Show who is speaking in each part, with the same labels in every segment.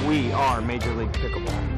Speaker 1: We are Major League Pickleball.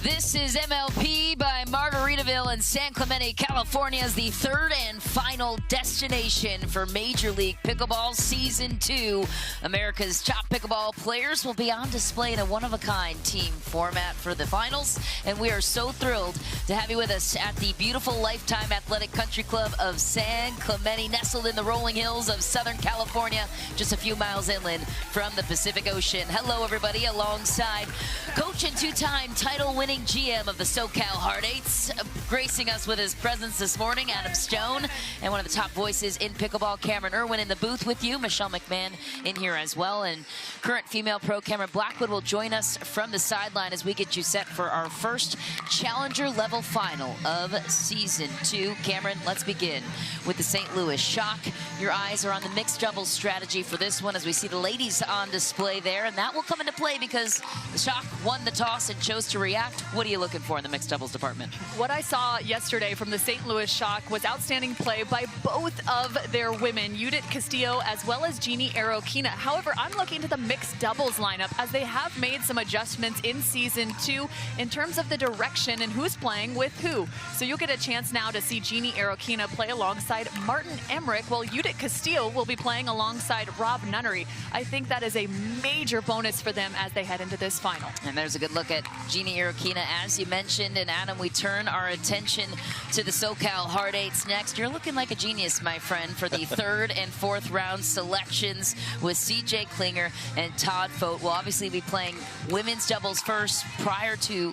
Speaker 2: This is MLP by Margaritaville in San Clemente, California, as the third and final destination for Major League Pickleball Season 2. America's top pickleball players will be on display in a one-of-a-kind team format for the finals, and we are so thrilled to have you with us at the beautiful Lifetime Athletic Country Club of San Clemente, nestled in the rolling hills of Southern California, just a few miles inland from the Pacific Ocean. Hello, everybody, alongside coach and two-time title-winning GM of the SoCal Hard Eights, gracing us with his presence this morning, Adam Stone, and one of the top voices in pickleball, Cameron Irwin, in the booth with you. Michelle McMahon in here as well, and current female pro Cameron Blackwood will join us from the sideline as we get you set for our first challenger level final of Season 2. Cameron, let's begin with the St. Louis Shock. Your eyes are on the mixed doubles strategy for this one as we see the ladies on display there, and that will come into play because the Shock won the toss and chose to react. What are you looking for in the mixed doubles department?
Speaker 3: What I saw yesterday from the St. Louis Shock was outstanding play by both of their women, Judith Castillo as well as Jeannie Arroquina. However, I'm looking to the mixed doubles lineup as they have made some adjustments in Season 2 in terms of the direction and who's playing with who. So you'll get a chance now to see Jeannie Arroquina play alongside Martin Emmerich, while Judith Castillo will be playing alongside Rob Nunnery. I think that is a major bonus for them as they head into this final.
Speaker 2: And there's a good look at Jeannie Arroquina, as you mentioned. And Adam, we turn our attention to the SoCal Hard Eights next. You're looking like a genius, my friend, for the third and fourth round selections with CJ Klinger and Todd Fote. We'll obviously be playing women's doubles first prior to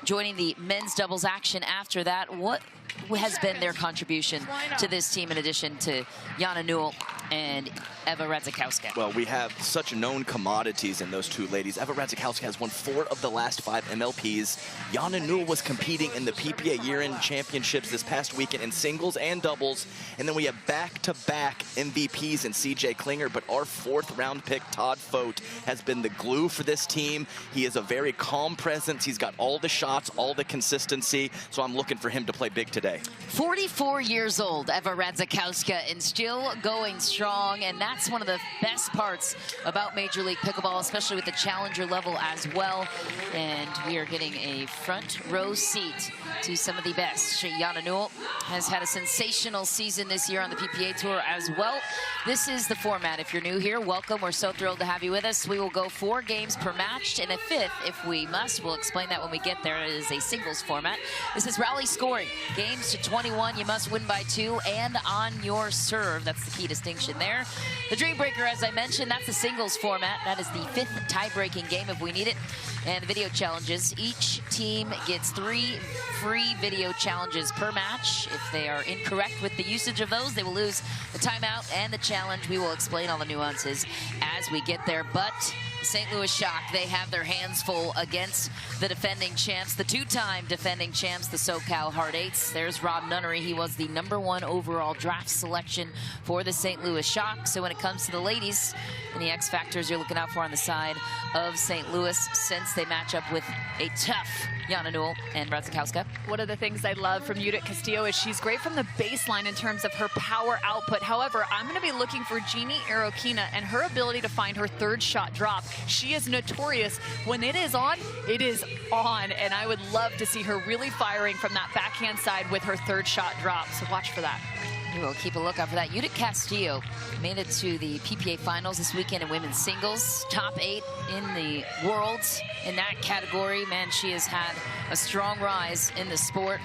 Speaker 2: joining the men's doubles action after that. What has been their contribution to this team in addition to Jana Newell and Eva Radzikowska?
Speaker 4: Well, we have such known commodities in those two ladies. Eva Radzikowska has won 4 of the last 5 MLPs. Jana Newell was competing in the PPA year-end championships this past weekend in singles and doubles. And then we have back-to-back MVPs in CJ Klinger, but our 4th round pick, Todd Fote, has been the glue for this team. He is a very calm presence. He's got all the shots, all the consistency. So I'm looking for him to play big today.
Speaker 2: 44 years old, Eva Radzikowska, and still going strong, and that's one of the best parts about Major League Pickleball, especially with the challenger level as well. And we are getting a front row seat to some of the best. Jana Newell has had a sensational season this year on the PPA Tour as well. This is the format. If you're new here, welcome. We're so thrilled to have you with us. We will go 4 games per match, and a 5th if we must. We'll explain that when we get there. It is a singles format. This is rally scoring. Games to 21, you must win by 2 and on your serve. That's the key distinction there. The Dream Breaker, as I mentioned, that's the singles format. That is the 5th tie-breaking game if we need it. And video challenges. Each team gets 3 free video challenges per match. If they are incorrect with the usage of those, they will lose the timeout and the challenge. We will explain all the nuances as we get there. But St. Louis Shock, they have their hands full against the defending champs, the 2-time defending champs, the SoCal Hard Eights. There's Rob Nunnery. He was the #1 overall draft selection for the St. Louis Shock. So when it comes to the ladies, any X factors you're looking out for on the side of St. Louis, since they match up with a tough Jana Newell and Radzikowska?
Speaker 3: One of the things I love from Judith Castillo is she's great from the baseline in terms of her power output. However, I'm going to be looking for Jeannie Arroquina and her ability to find her 3rd shot drop. She is notorious. When it is on, and I would love to see her really firing from that backhand side with her 3rd shot drop. So watch for that.
Speaker 2: We will keep a lookout for that. Judith Castillo made it to the PPA finals this weekend in women's singles. Top 8 in the world in that category. Man, she has had a strong rise in the sport.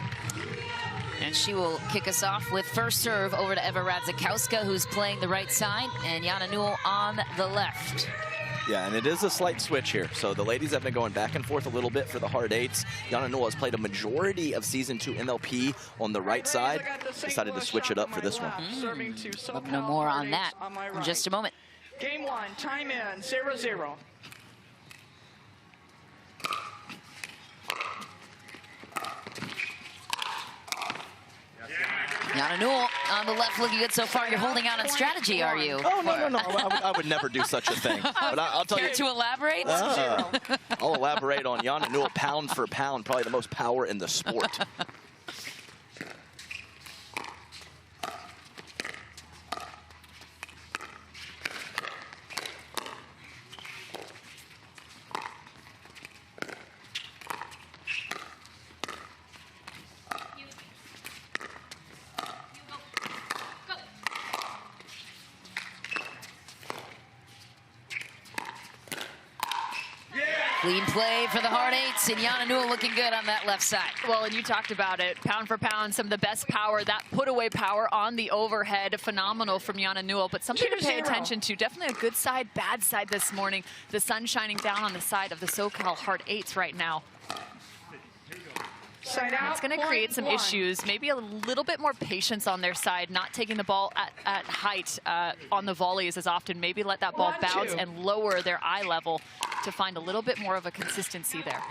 Speaker 2: And she will kick us off with first serve over to Eva Radzikowska, who's playing the right side, and Jana Newell on the left.
Speaker 4: Yeah, and it is a slight switch here. So the ladies have been going back and forth a little bit for the hard eights. Jana Newell has played a majority of Season 2 MLP on the right side. Decided to switch it up for this one.
Speaker 2: We'll know more on that in just a moment.
Speaker 5: Game 1, time in, 0-0.
Speaker 2: Jana Newell on the left looking good so far. You're holding out on strategy, are you?
Speaker 4: Oh, no. I would never do such a thing. But I'll tell you.
Speaker 2: Care to elaborate?
Speaker 4: I'll elaborate on Jana Newell pound for pound, probably the most power in the sport.
Speaker 2: Clean play for the hard eights, and Jana Newell looking good on that left side.
Speaker 3: Well, and you talked about it, pound for pound, some of the best power, that put-away power on the overhead, phenomenal from Jana Newell, but something to pay attention to. Definitely a good side, bad side this morning. The sun shining down on the side of the SoCal hard eights right now. It's going to create some issues, maybe a little bit more patience on their side, not taking the ball at height on the volleys as often. Maybe let that ball bounce and lower their eye level to find a little bit more of a consistency there.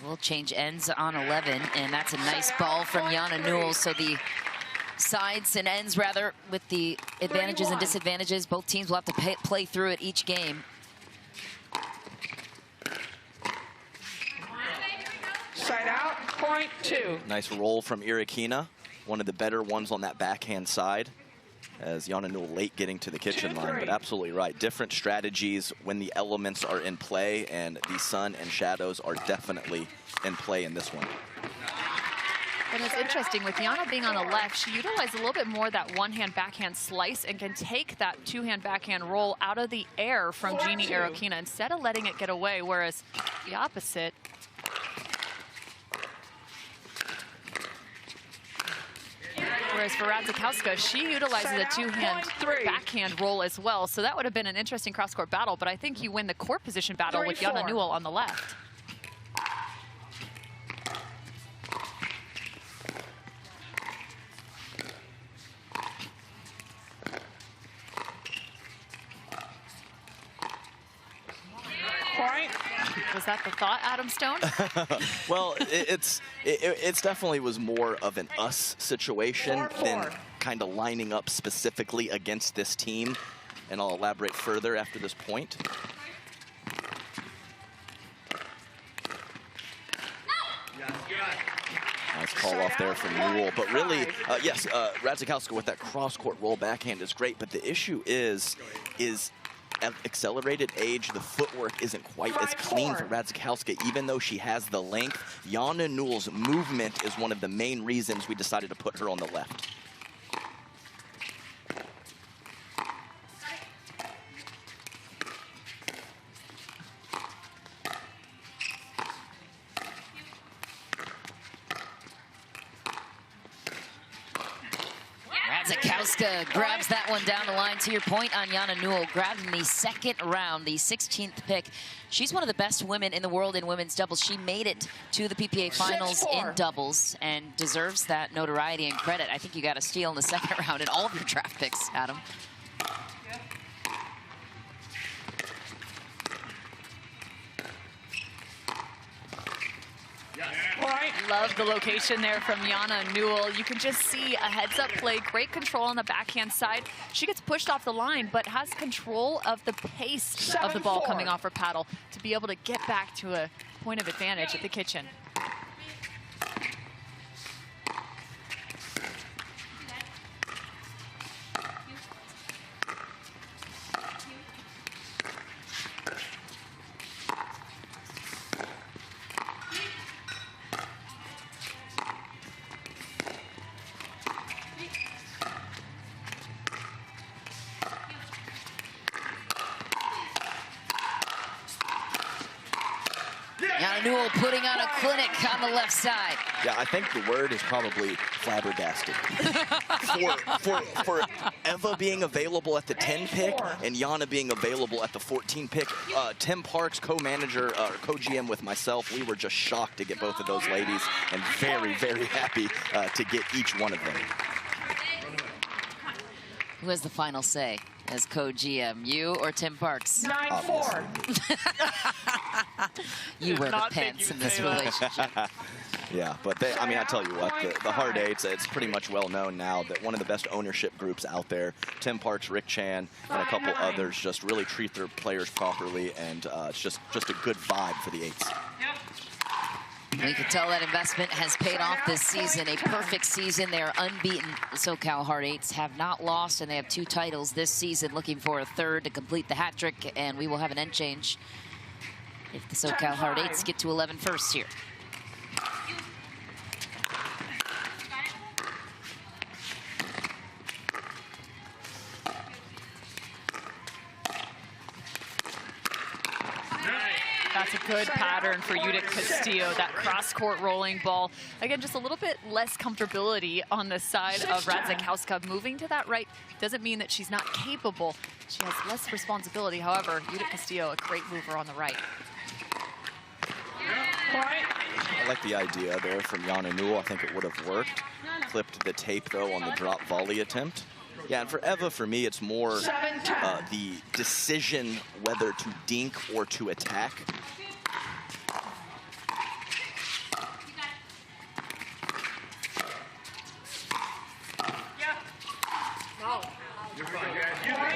Speaker 2: We'll change ends on 11, and that's a nice ball from Jana Newell. So the sides and ends, rather, with the advantages and disadvantages, both teams will have to play through it each game.
Speaker 5: Side out, point 2.
Speaker 4: Nice roll from Irakina, one of the better ones on that backhand side, as Jana Newell late getting to the kitchen line. But absolutely right, different strategies when the elements are in play, and the sun and shadows are definitely in play in this one.
Speaker 3: And it's interesting, with Jana being on the left, she utilized a little bit more that one-hand backhand slice and can take that two-hand backhand roll out of the air from Jeannie Arokina instead of letting it get away, whereas the opposite. Whereas for Radzikowska, she utilizes a two-hand backhand roll as well. So that would have been an interesting cross-court battle, but I think you win the court position battle with Jana Newell on the left. Was that the thought, Adam Stone?
Speaker 4: Well, it's definitely was more of an us situation than kind of lining up specifically against this team. And I'll elaborate further after this point. Nice call off there from Newell. But really, yes, Radzikowska with that cross-court roll backhand is great. But the issue is at accelerated age, the footwork isn't quite as clean for Radzikowska, even though she has the length. Jana Newell's movement is one of the main reasons we decided to put her on the left.
Speaker 2: Radzikowska grabs that one down the line. To your point on Jana Newell, grabbed in the second round, the 16th pick. She's one of the best women in the world in women's doubles. She made it to the PPA finals in doubles and deserves that notoriety and credit. I think you got a steal in the second round in all of your draft picks, Adam.
Speaker 3: Love the location there from Jana Newell. You can just see a heads-up play, great control on the backhand side. She gets pushed off the line, but has control of the pace of the ball coming off her paddle to be able to get back to a point of advantage at the kitchen.
Speaker 2: Newell putting on a clinic on the left side.
Speaker 4: Yeah, I think the word is probably flabbergasted. for Eva being available at the 10 pick and Yana being available at the 14 pick, Tim Parks, co-manager, co-GM with myself, we were just shocked to get both of those ladies and very, very happy to get each one of them.
Speaker 2: Who has the final say as co-GM, you or Tim Parks?
Speaker 5: 9-4.
Speaker 2: You wear the pants in this relationship.
Speaker 4: Yeah, but they, I mean, I tell you what, the Hard Eights, it's pretty much well known now that one of the best ownership groups out there, Tim Parks, Rick Chan, and a couple others just really treat their players properly, and it's just a good vibe for the Eights.
Speaker 2: We can tell that investment has paid off this season. A perfect season. They are unbeaten. The SoCal Hard Eights have not lost, and they have 2 titles this season, looking for a 3rd to complete the hat trick, and we will have an end change if the SoCal Hard Eights get to 11 first here.
Speaker 3: That's a good pattern for Judith Castillo, that cross-court rolling ball. Again, just a little bit less comfortability on the side of Radzikowska. Moving to that right doesn't mean that she's not capable. She has less responsibility. However, Judith Castillo, a great mover on the right.
Speaker 4: I like the idea there from Yana Newell. I think it would have worked. Clipped the tape, though, on the drop volley attempt. Yeah, and for Eva, for me, it's more the decision whether to dink or to attack.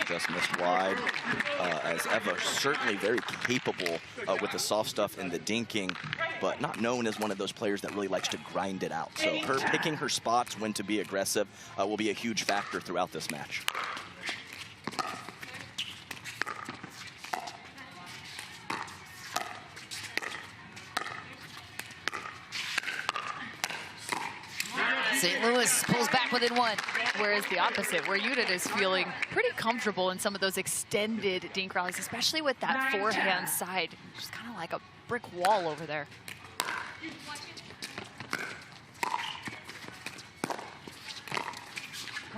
Speaker 4: Just missed wide, as Eva certainly very capable with the soft stuff and the dinking, but not known as one of those players that really likes to grind it out. So her picking her spots when to be aggressive will be a huge factor throughout this match.
Speaker 2: St. Louis pulls back within 1.
Speaker 3: Whereas the opposite, where Judith is feeling pretty comfortable in some of those extended dink rallies, especially with that forehand side. Just kind of like a brick wall over there.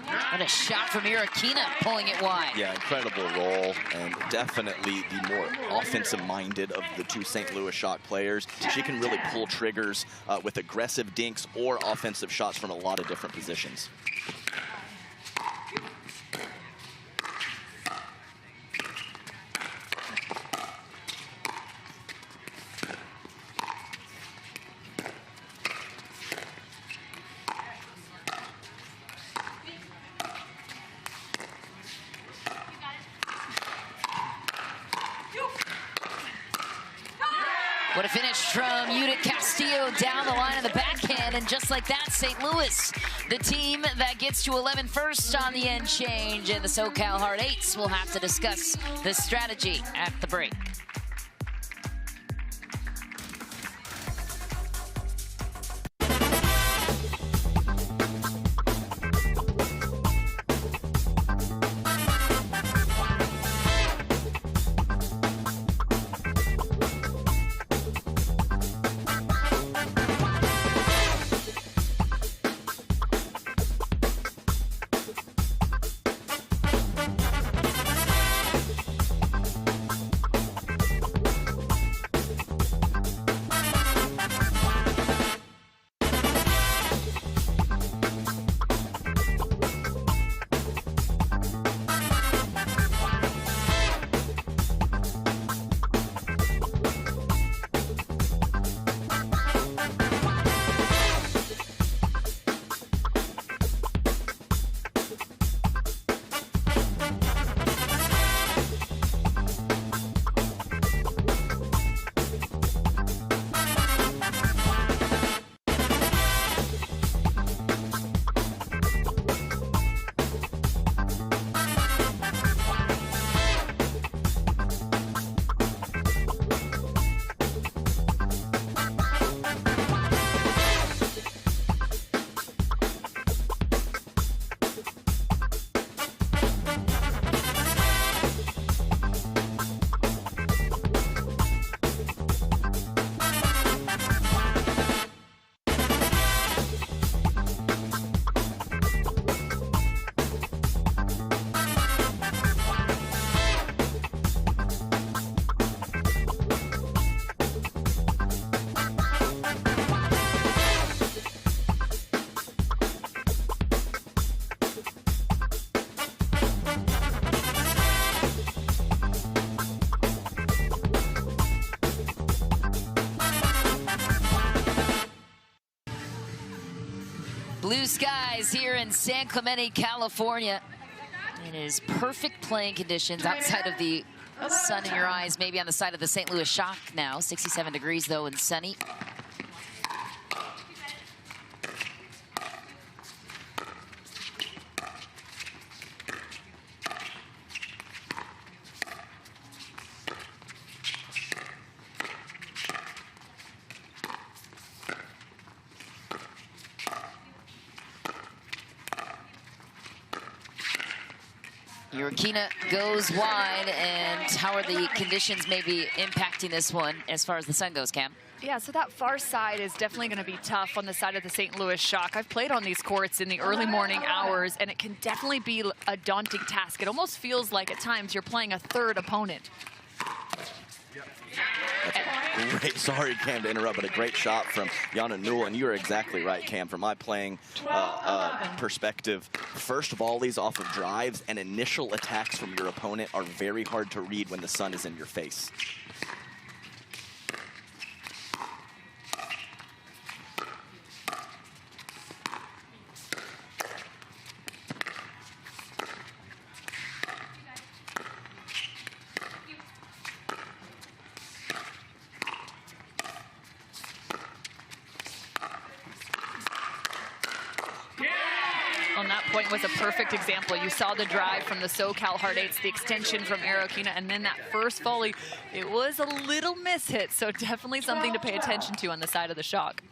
Speaker 2: What a shot from Irakina, pulling it wide.
Speaker 4: Yeah, incredible roll, and definitely the more offensive-minded of the 2 St. Louis Shock players. She can really pull triggers with aggressive dinks or offensive shots from a lot of different positions.
Speaker 2: What a finish from Judith Castillo down the line of the backhand, and just like that, St. Louis, the team that gets to 11 first on the end change, and the SoCal Hard Eights will have to discuss the strategy at the break. Blue skies here in San Clemente, California. It is perfect playing conditions outside of the sun in your eyes, maybe on the side of the St. Louis Shock now. 67 degrees though and sunny. Urakina goes wide, and how are the conditions maybe impacting this one as far as the sun goes, Cam?
Speaker 3: Yeah, so that far side is definitely going to be tough on the side of the St. Louis Shock. I've played on these courts in the early morning hours, and it can definitely be a daunting task. It almost feels like at times you're playing a third opponent.
Speaker 4: Great, sorry Cam to interrupt, but a great shot from Jana Newell, and you're exactly right, Cam. From my playing perspective, first volleys off of drives and initial attacks from your opponent are very hard to read when the sun is in your face.
Speaker 3: On that point was a perfect example. You saw the drive from the SoCal Hard Eights, the extension from Arokina, and then that first volley, it was a little mishit, so definitely something to pay attention to on the side of the Shock.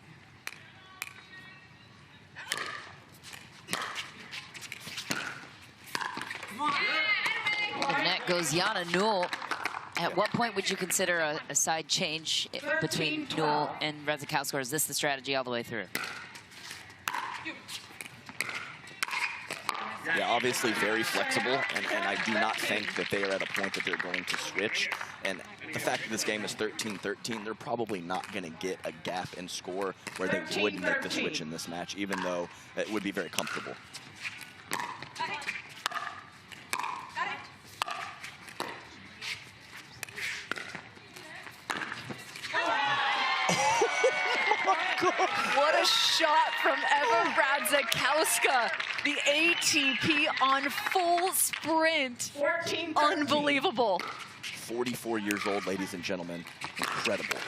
Speaker 2: The net goes Jana Newell. At what point would you consider a side change between Newell and Radzikowska, or is this the strategy all the way through?
Speaker 4: Yeah, obviously very flexible, and I do not think that they are at a point that they're going to switch. And the fact that this game is 13-13, they're probably not going to get a gap in score where they would make the switch in this match, even though it would be very comfortable.
Speaker 3: What a shot from Eva Radzikowska. The ATP on full sprint.
Speaker 5: 14-13.
Speaker 3: Unbelievable.
Speaker 4: 44 years old, ladies and gentlemen. Incredible.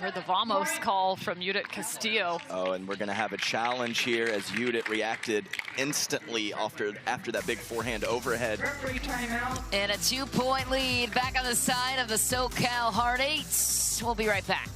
Speaker 3: Heard the Vamos call from Judith Castillo.
Speaker 4: Oh, and we're going to have a challenge here as Judith reacted instantly after that big forehand overhead.
Speaker 5: Referee timeout.
Speaker 2: And a 2-point lead back on the side of the SoCal Hard Eights. We'll be right back.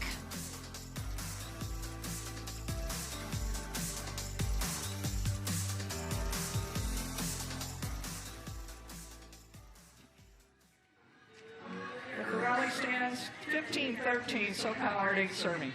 Speaker 5: The rally stands 15-13, SoCal Hard Eights serving.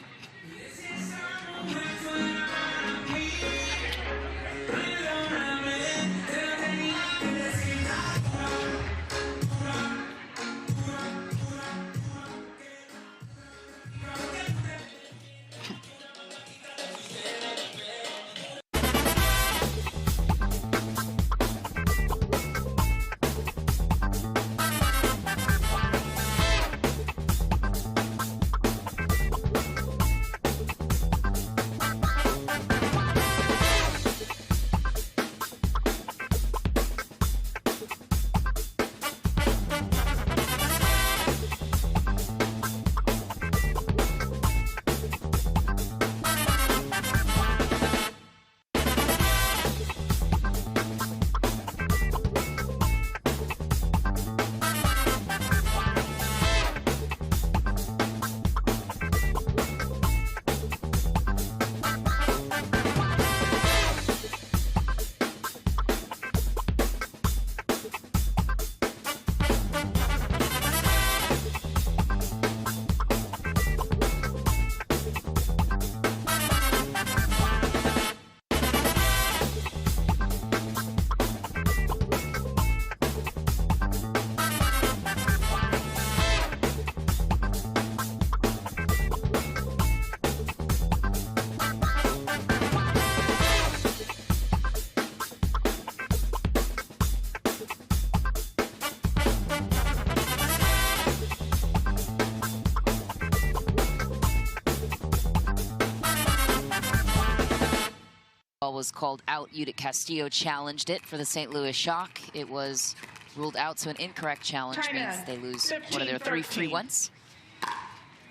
Speaker 2: was called out. Judith Castillo challenged it for the St. Louis Shock. It was ruled out, so an incorrect challenge means they lose one of their 3 free ones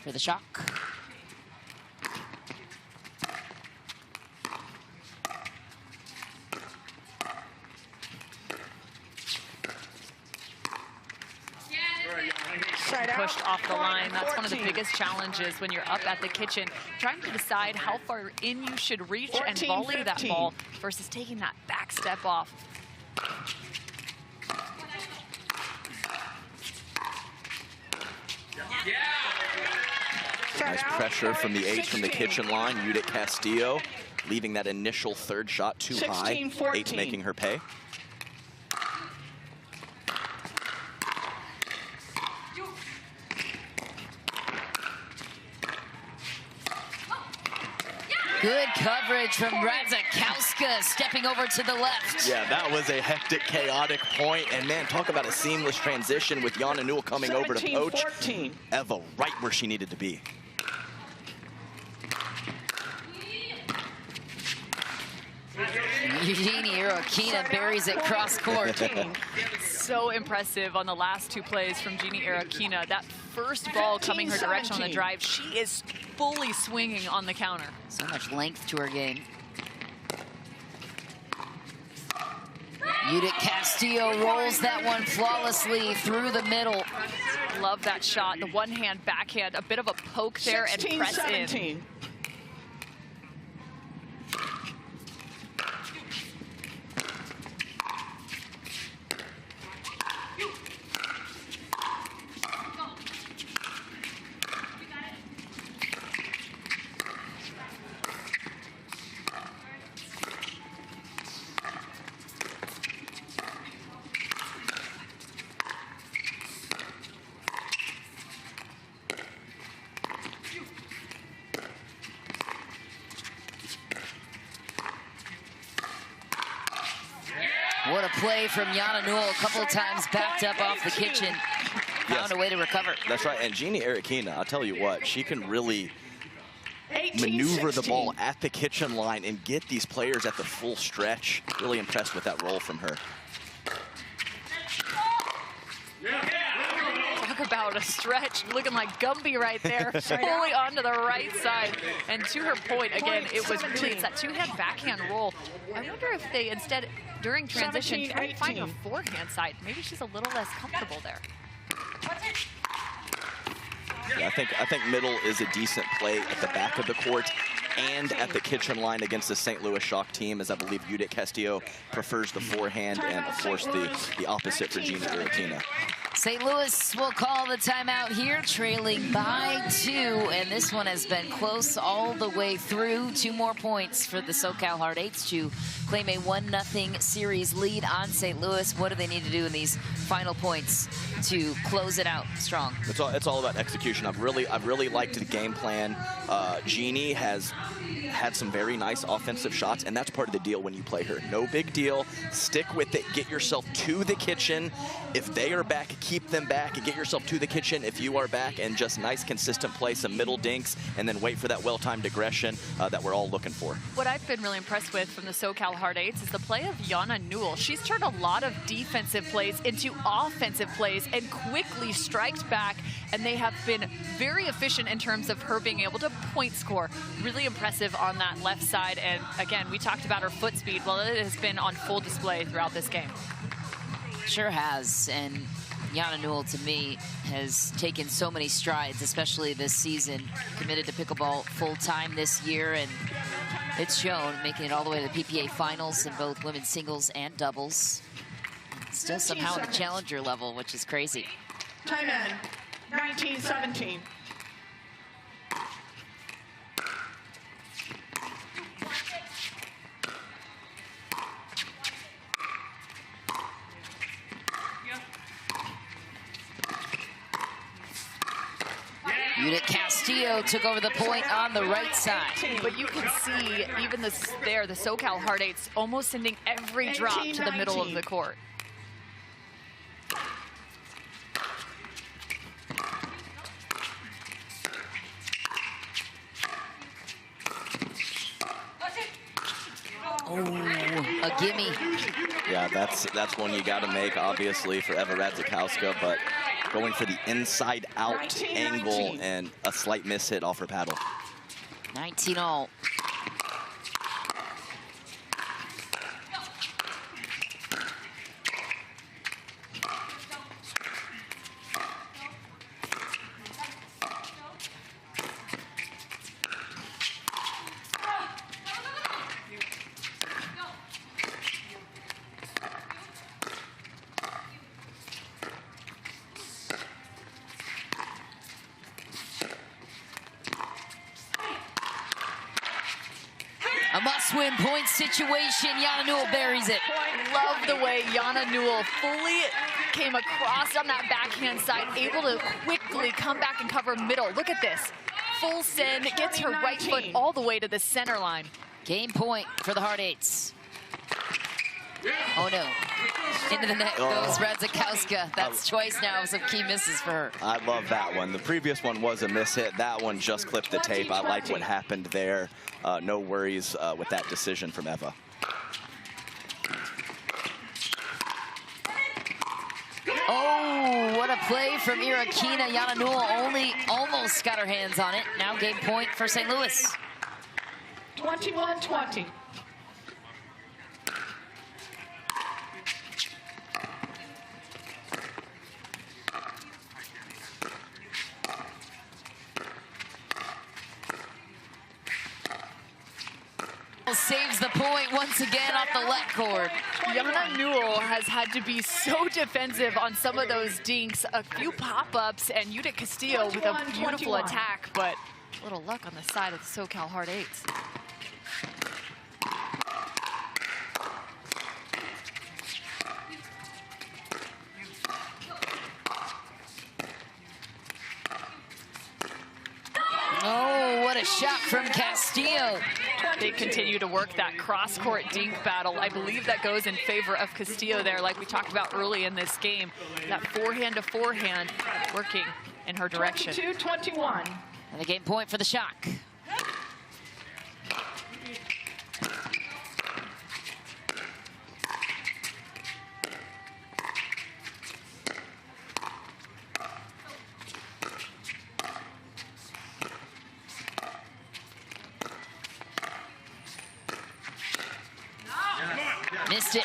Speaker 2: for the Shock.
Speaker 3: Pushed off the line. That's one of the biggest challenges when you're up at the kitchen, trying to decide how far in you should reach and volley that ball versus taking that back step off.
Speaker 4: Nice pressure from the ace from the kitchen line. Judith Castillo leaving that initial third shot too high. Ace making her pay.
Speaker 2: Good coverage from Radzikowska, stepping over to the left.
Speaker 4: Yeah, that was a hectic, chaotic point. And man, talk about a seamless transition with Jana Newell coming over to poach. Eva right where she needed to be.
Speaker 2: Eugenie Iroquina buries it cross court.
Speaker 3: So impressive on the last 2 plays from Jeannie Iroquina. That first ball coming her direction on the drive, she is fully swinging on the counter.
Speaker 2: So much length to her game. Judith Castillo rolls that one flawlessly through the middle.
Speaker 3: Love that shot. The one-hand backhand, a bit of a poke there and press in.
Speaker 2: What a play from Jana Newell, a couple of times backed up off the kitchen. Found a way to recover.
Speaker 4: That's right, and Jeannie Iroquina, I'll tell you what, she can really maneuver the ball at the kitchen line and get these players at the full stretch. Really impressed with that roll from her.
Speaker 3: Talk about a stretch, looking like Gumby right there, fully onto the right side. And to her point, again, it was really, it's that 2-hand backhand roll. I wonder if they instead, during transition, try to find a forehand side. Maybe she's a little less comfortable there.
Speaker 4: Yeah, I think middle is a decent play at the back of the court and at the kitchen line against the St. Louis Shock team, as I believe Judith Castillo prefers the forehand and, of course, the opposite for Jeannie Iroquina.
Speaker 2: St. Louis will call the timeout here, trailing by 2, and this one has been close all the way through. 2 more points for the SoCal Hard Eights to claim a 1-0 series lead on St. Louis. What do they need to do in these final points to close it out strong?
Speaker 4: It's all about execution. I've really liked the game plan. Jeannie has had some very nice offensive shots, and that's part of the deal when you play her. No big deal. Stick with it. Get yourself to the kitchen. If they are back, keep them back and get yourself to the kitchen if you are back, and just nice, consistent play, some middle dinks, and then wait for that well-timed aggression that we're all looking for.
Speaker 3: What I've been really impressed with from the SoCal Hard Eights is the play of Jana Newell. She's turned a lot of defensive plays into offensive plays and quickly striked back, and they have been very efficient in terms of her being able to point score. Really impressive on that left side, and again, we talked about her foot speed. Well, it has been on full display throughout this game.
Speaker 2: Sure has, and Jana Newell, to me, has taken so many strides, especially this season. Committed to pickleball full-time this year, and it's shown, making it all the way to the PPA finals in both women's singles and doubles. Still somehow at the challenger level, which is crazy.
Speaker 5: Time in, 19-17.
Speaker 2: Judith Castillo took over the point on the right side.
Speaker 3: But you can see even the SoCal Hard Eights almost sending every drop to the middle of the court.
Speaker 2: gimme.
Speaker 4: Yeah, that's one you got to make, obviously, for Eva Radzikowska, but going for the inside-out angle and a slight miss hit off her paddle.
Speaker 2: 19-all. A must-win point situation. Yana Newell buries it.
Speaker 3: Love the way Yana Newell fully came across on that backhand side, able to quickly come back and cover middle. Look at this. Full send, gets her right foot all the way to the center line.
Speaker 2: Game point for the Hard Eights. Oh no. Into the net goes Radzikowska. That's twice now, some key misses for her.
Speaker 4: I love that one. The previous one was a miss hit. That one just clipped the tape. I like what happened there. No worries with that decision from Eva.
Speaker 2: Oh, what a play from Irakina. Yana Newell only almost got her hands on it. Now game point for St. Louis.
Speaker 5: 21-20.
Speaker 2: Saves the point once again off the left cord.
Speaker 3: Yana Newell has had to be so defensive on some of those dinks. A few pop-ups and Judith Castillo with a beautiful attack, but a little luck on the side of the SoCal Hard Eights.
Speaker 2: Oh, what a shot from Castillo.
Speaker 3: They continue to work that cross-court dink battle. I believe that goes in favor of Castillo there, like we talked about early in this game. That forehand to forehand working in her direction.
Speaker 5: 22-21.
Speaker 2: And the game point for the Shock. Missed it.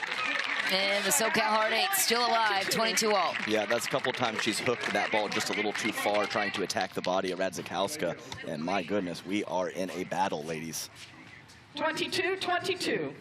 Speaker 2: And the SoCal Hard Eights still alive, 22-all.
Speaker 4: Yeah, that's a couple times she's hooked that ball just a little too far, trying to attack the body of Radzikowska. And my goodness, we are in a battle, ladies.
Speaker 5: 22-22.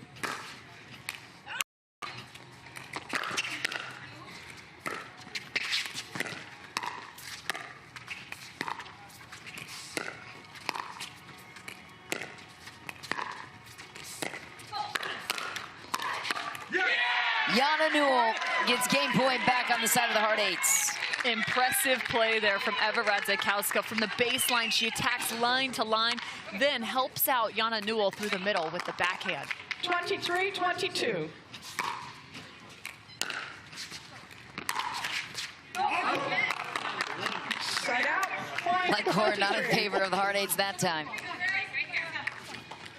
Speaker 2: Yana Newell gets game point back on the side of the Hard Eights.
Speaker 3: Impressive play there from Eva Radzikowska. From the baseline, she attacks line to line, then helps out Yana Newell through the middle with the backhand.
Speaker 5: 23-22. Side out.
Speaker 2: Like Core not in favor of the Hard Eights that time.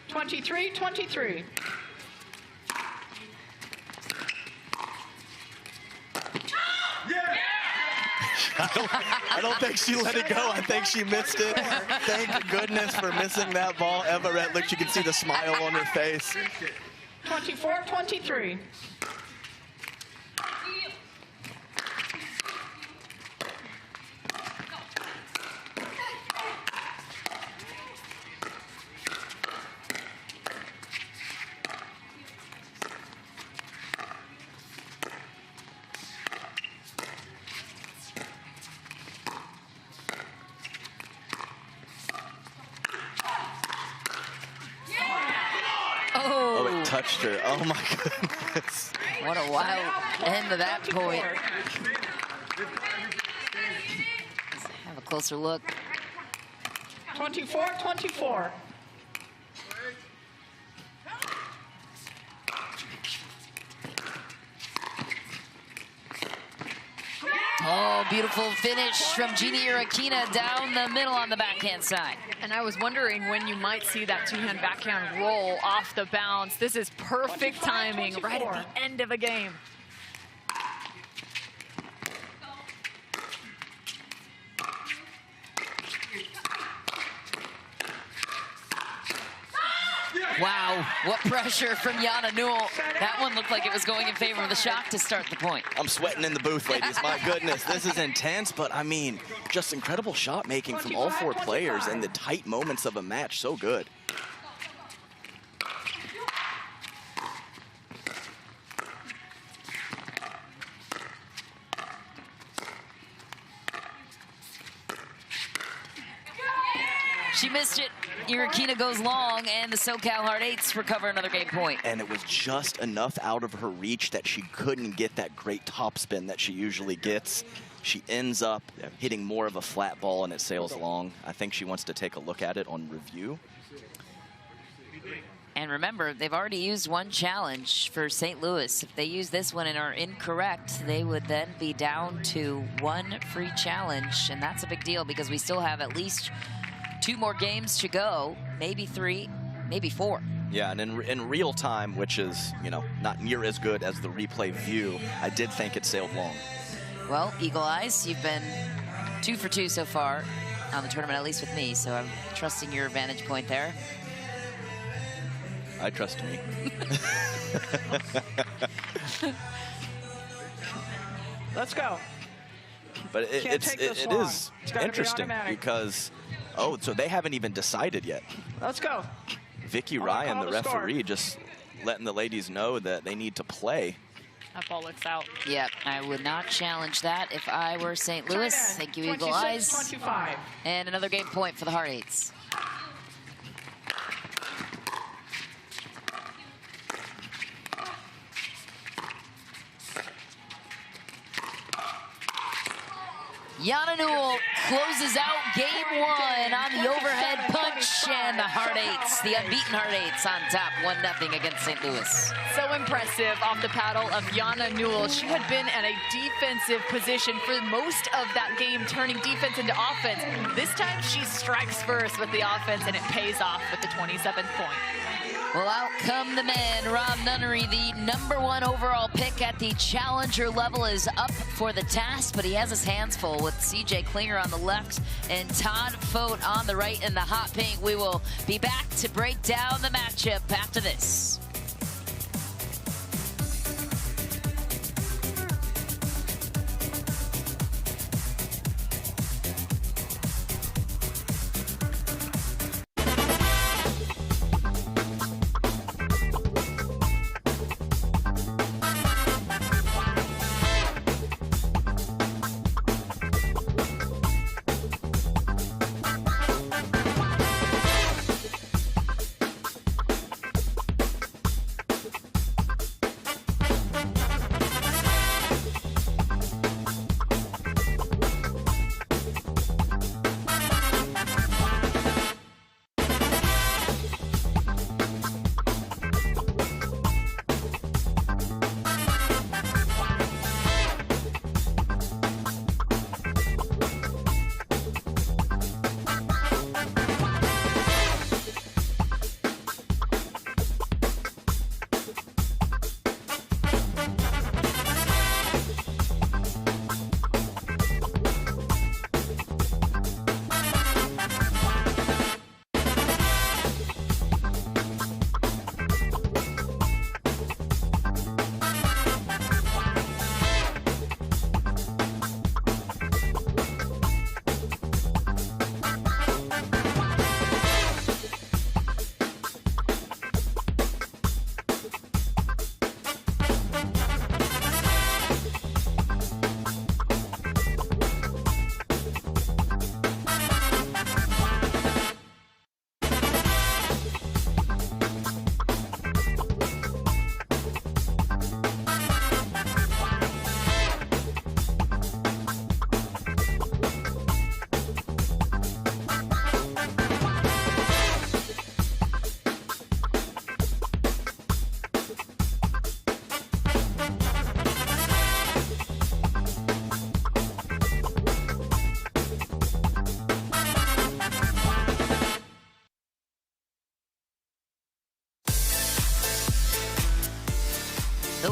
Speaker 5: 23-23.
Speaker 4: I don't think she let it go. I think she missed it. Thank goodness for missing that ball. Eva Red, look, you can see the smile on her face.
Speaker 5: 24-23.
Speaker 4: Oh, it touched her. Oh my goodness.
Speaker 2: What a wild end to that point. Let's have a closer look.
Speaker 5: 24-24.
Speaker 2: Oh, beautiful finish from Jeannie Irakina down the middle on the backhand side.
Speaker 3: And I was wondering when you might see that two-hand backhand roll off the bounce. This is perfect timing right at the end of a game.
Speaker 2: Wow, what pressure from Jana Newell. That one looked like it was going in favor of the Shock to start the point.
Speaker 4: I'm sweating in the booth, ladies. My goodness, this is intense, but I mean, just incredible shot making from all four players in the tight moments of a match. So good.
Speaker 2: She missed it. Irakina goes long, and the SoCal Hard Eights recover another game point.
Speaker 4: And it was just enough out of her reach that she couldn't get that great topspin that she usually gets. She ends up hitting more of a flat ball, and it sails long. I think she wants to take a look at it on review.
Speaker 2: And remember, they've already used one challenge for St. Louis. If they use this one and are incorrect, they would then be down to one free challenge. And that's a big deal because we still have at least 2 more games to go, maybe 3, maybe 4.
Speaker 4: Yeah, and in real time, which is, you know, not near as good as the replay view, I did think it sailed long.
Speaker 2: Well, Eagle Eyes, you've been 2 for 2 so far on the tournament, at least with me, so I'm trusting your vantage point there.
Speaker 4: I trust me.
Speaker 5: Let's go.
Speaker 4: But it is interesting because, oh, so they haven't even decided yet.
Speaker 5: Let's go.
Speaker 4: Vicky Ryan, the referee, just letting the ladies know that they need to play.
Speaker 3: That ball looks out.
Speaker 2: Yep, I would not challenge that if I were St. Louis. Thank you, Eagle Eyes.
Speaker 5: 25.
Speaker 2: And another game point for the Hard Eights. Jana Newell closes out game 1 on the overhead punch, and the Hard Eights, the unbeaten Hard Eights, on top 1-0 against St. Louis.
Speaker 3: So impressive off the paddle of Jana Newell. She had been in a defensive position for most of that game, turning defense into offense. This time she strikes first with the offense, and it pays off with the 27th point.
Speaker 2: Well, out come the men. Rob Nunnery, the #1 overall pick at the challenger level, is up for the task, but he has his hands full with CJ Klinger on the left and Todd Fote on the right in the hot pink. We will be back to break down the matchup after this.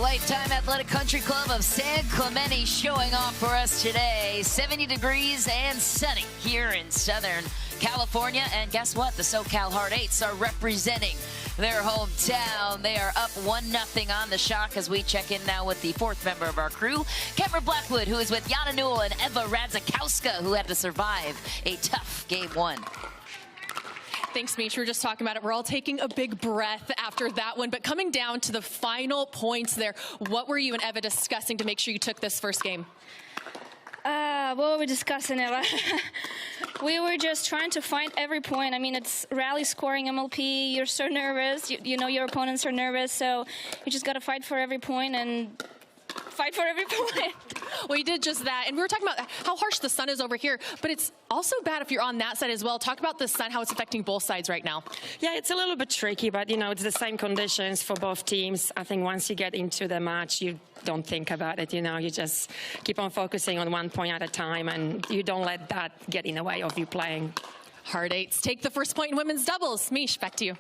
Speaker 2: Lifetime Athletic Country Club of San Clemente showing off for us today. 70 degrees and sunny here in Southern California. And guess what? The SoCal Hard Eights are representing their hometown. They are up 1-0 on the Shock as we check in now with the fourth member of our crew, Kemmer Blackwood, who is with Jana Newell and Eva Radzikowska, who had to survive a tough game one.
Speaker 6: Thanks, Mitch. We were just talking about it. We're all taking a big breath after that one. But coming down to the final points there, what were you and Eva discussing to make sure you took this first game?
Speaker 7: What were we discussing, Eva? We were just trying to find every point. I mean, it's rally scoring MLP. You're so nervous. You know your opponents are nervous. So you just got to fight for every point and fight for every point.
Speaker 6: Well, you did just that. And we were talking about how harsh the sun is over here, but it's also bad if you're on that side as well. Talk about the sun, how it's affecting both sides right now.
Speaker 8: Yeah, it's a little bit tricky, but, you know, it's the same conditions for both teams. I think once you get into the match, you don't think about it, you know. You just keep on focusing on 1 point at a time, and you don't let that get in the way of you playing.
Speaker 6: Hard Eights take the first point in women's doubles. Mish, back to you.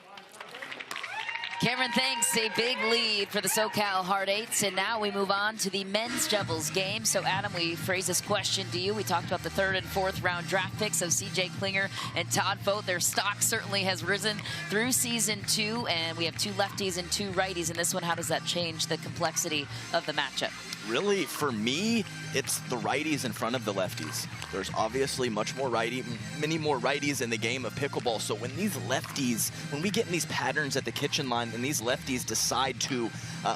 Speaker 2: Cameron, thanks. A big lead for the SoCal Hard Eights. And now we move on to the men's doubles game. So, Adam, we phrase this question to you. We talked about the third and fourth round draft picks of CJ Klinger and Todd Vogt. Their stock certainly has risen through season 2. And we have 2 lefties and 2 righties in this one. How does that change the complexity of the matchup?
Speaker 4: Really, for me, it's the righties in front of the lefties. There's obviously many more righties in the game of pickleball. So when these lefties, when we get in these patterns at the kitchen line and these lefties decide to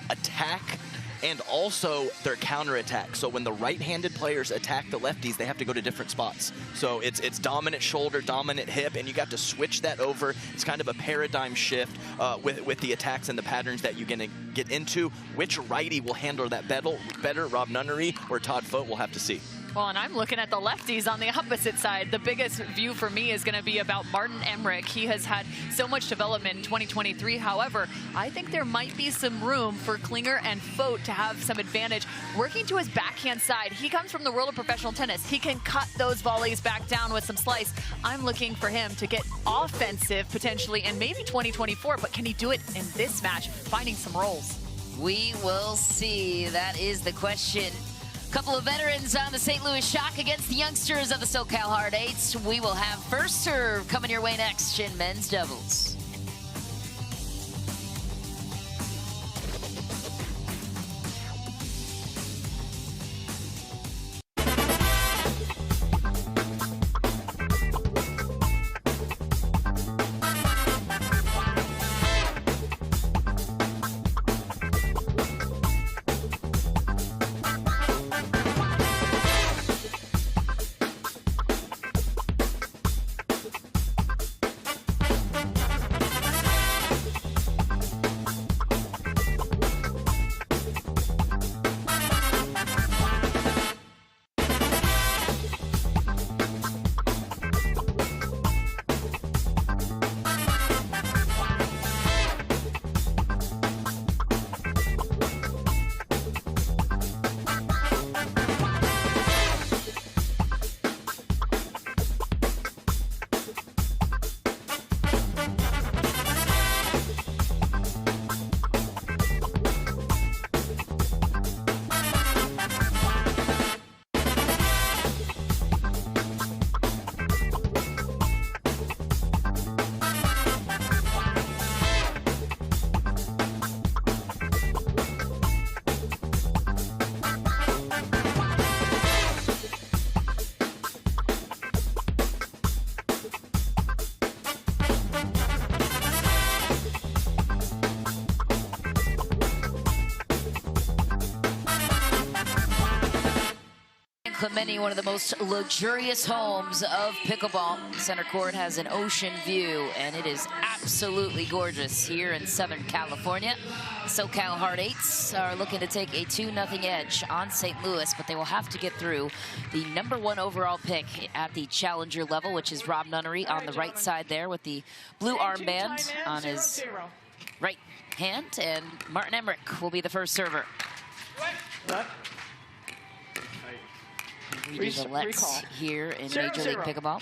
Speaker 4: attack and also their counterattack. So when the right-handed players attack the lefties, they have to go to different spots. So it's dominant shoulder, dominant hip, and you got to switch that over. It's kind of a paradigm shift with the attacks and the patterns that you're going to get into. Which righty will handle that better, Rob Nunnery or Todd Vogt, we'll have to see.
Speaker 3: Well, and I'm looking at the lefties on the opposite side. The biggest view for me is going to be about Martin Emmerich. He has had so much development in 2023. However, I think there might be some room for Klinger and Vogt to have some advantage. Working to his backhand side, he comes from the world of professional tennis. He can cut those volleys back down with some slice. I'm looking for him to get offensive potentially in maybe 2024, but can he do it in this match, finding some rolls?
Speaker 2: We will see. That is the question. Couple of veterans on the St. Louis Shock against the youngsters of the SoCal Hard Eights. We will have first serve coming your way next in men's doubles. Clemente, one of the most luxurious homes of pickleball. Center court has an ocean view, and it is absolutely gorgeous here in Southern California. SoCal Hard Eights are looking to take a 2-0 edge on St. Louis, but they will have to get through the #1 overall pick at the challenger level, which is Rob Nunnery on the right side there with the blue armband on his right hand, and Martin Emmerich will be the first server. We do the Let's here in Major League Pickleball.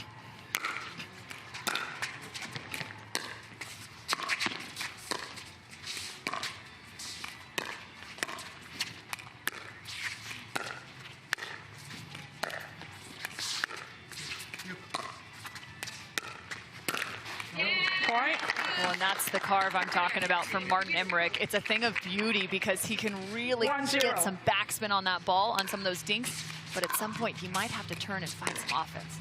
Speaker 3: Well, and that's the carve I'm talking about from Martin Emmerich. It's a thing of beauty because he can really get some backspin on that ball on some of those dinks, but at some point he might have to turn and find some offense.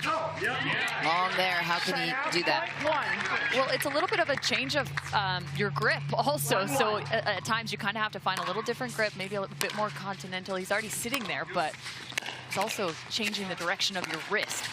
Speaker 2: Long there, how can he do that?
Speaker 3: Well, it's a little bit of a change of your grip also. So at times you kind of have to find a little different grip, maybe a little bit more continental. He's already sitting there, but it's also changing the direction of your wrist.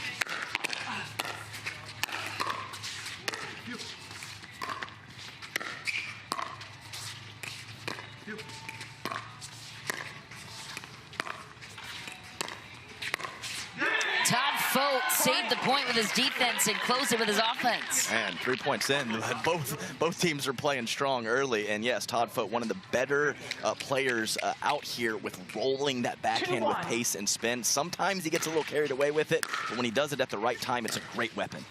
Speaker 2: Saved the point with his defense and closed it with his offense.
Speaker 4: And 3 points in, both teams are playing strong early. And yes, Todd Fote, one of the better players out here with rolling that backhand with pace and spin. Sometimes he gets a little carried away with it, but when he does it at the right time, it's a great weapon.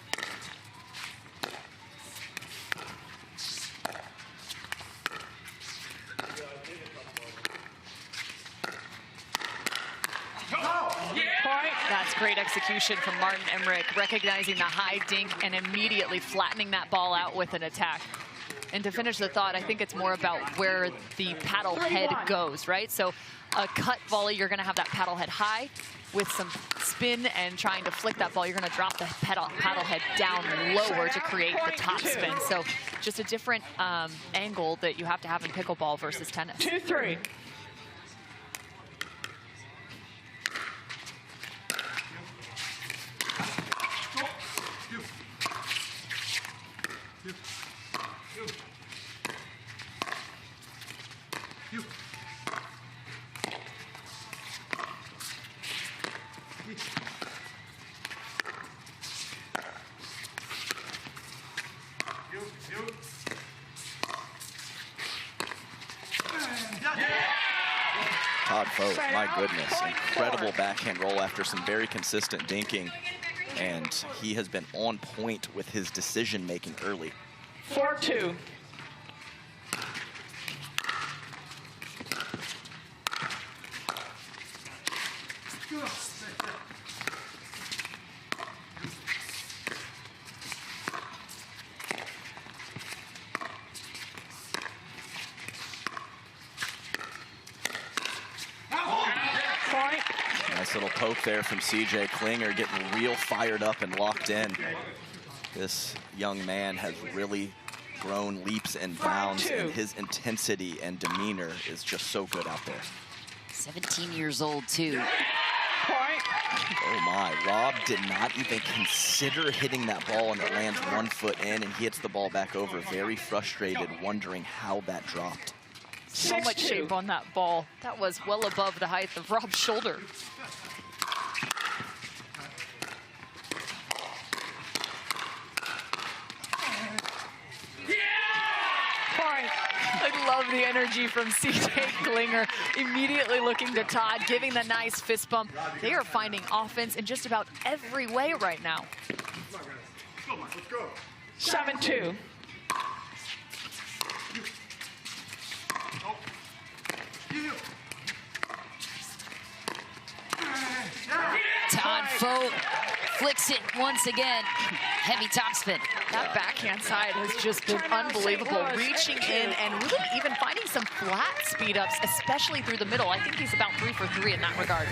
Speaker 3: That's great execution from Martin Emmerich, recognizing the high dink and immediately flattening that ball out with an attack. And to finish the thought, I think it's more about where the paddle head goes, right? So a cut volley, you're going to have that paddle head high with some spin and trying to flick that ball. You're going to drop the paddle head down lower to create the top spin. So just a different angle that you have to have in pickleball versus tennis.
Speaker 5: 2-3.
Speaker 4: Todd Fote, my goodness, incredible backhand roll after some very consistent dinking, and he has been on point with his decision-making early.
Speaker 5: 4-2.
Speaker 4: Nice little poke there from CJ Klinger, getting real fired up and locked in. This young man has really grown leaps and bounds, and his intensity and demeanor is just so good out there.
Speaker 2: 17 years old, too.
Speaker 4: Oh my, Rob did not even consider hitting that ball, and it lands 1 foot in, and he hits the ball back over, very frustrated, wondering how that dropped.
Speaker 3: So much shape on that ball. That was well above the height of Rob's shoulder. I love the energy from CJ Klinger, immediately looking to Todd, giving the nice fist bump. They are finding offense in just about every way right now.
Speaker 5: 7-2.
Speaker 2: Todd Fote flicks it once again. Heavy topspin.
Speaker 3: That backhand side has just been unbelievable, reaching in and really even finding some flat speed ups, especially through the middle. I think he's about 3 for 3 in that regard.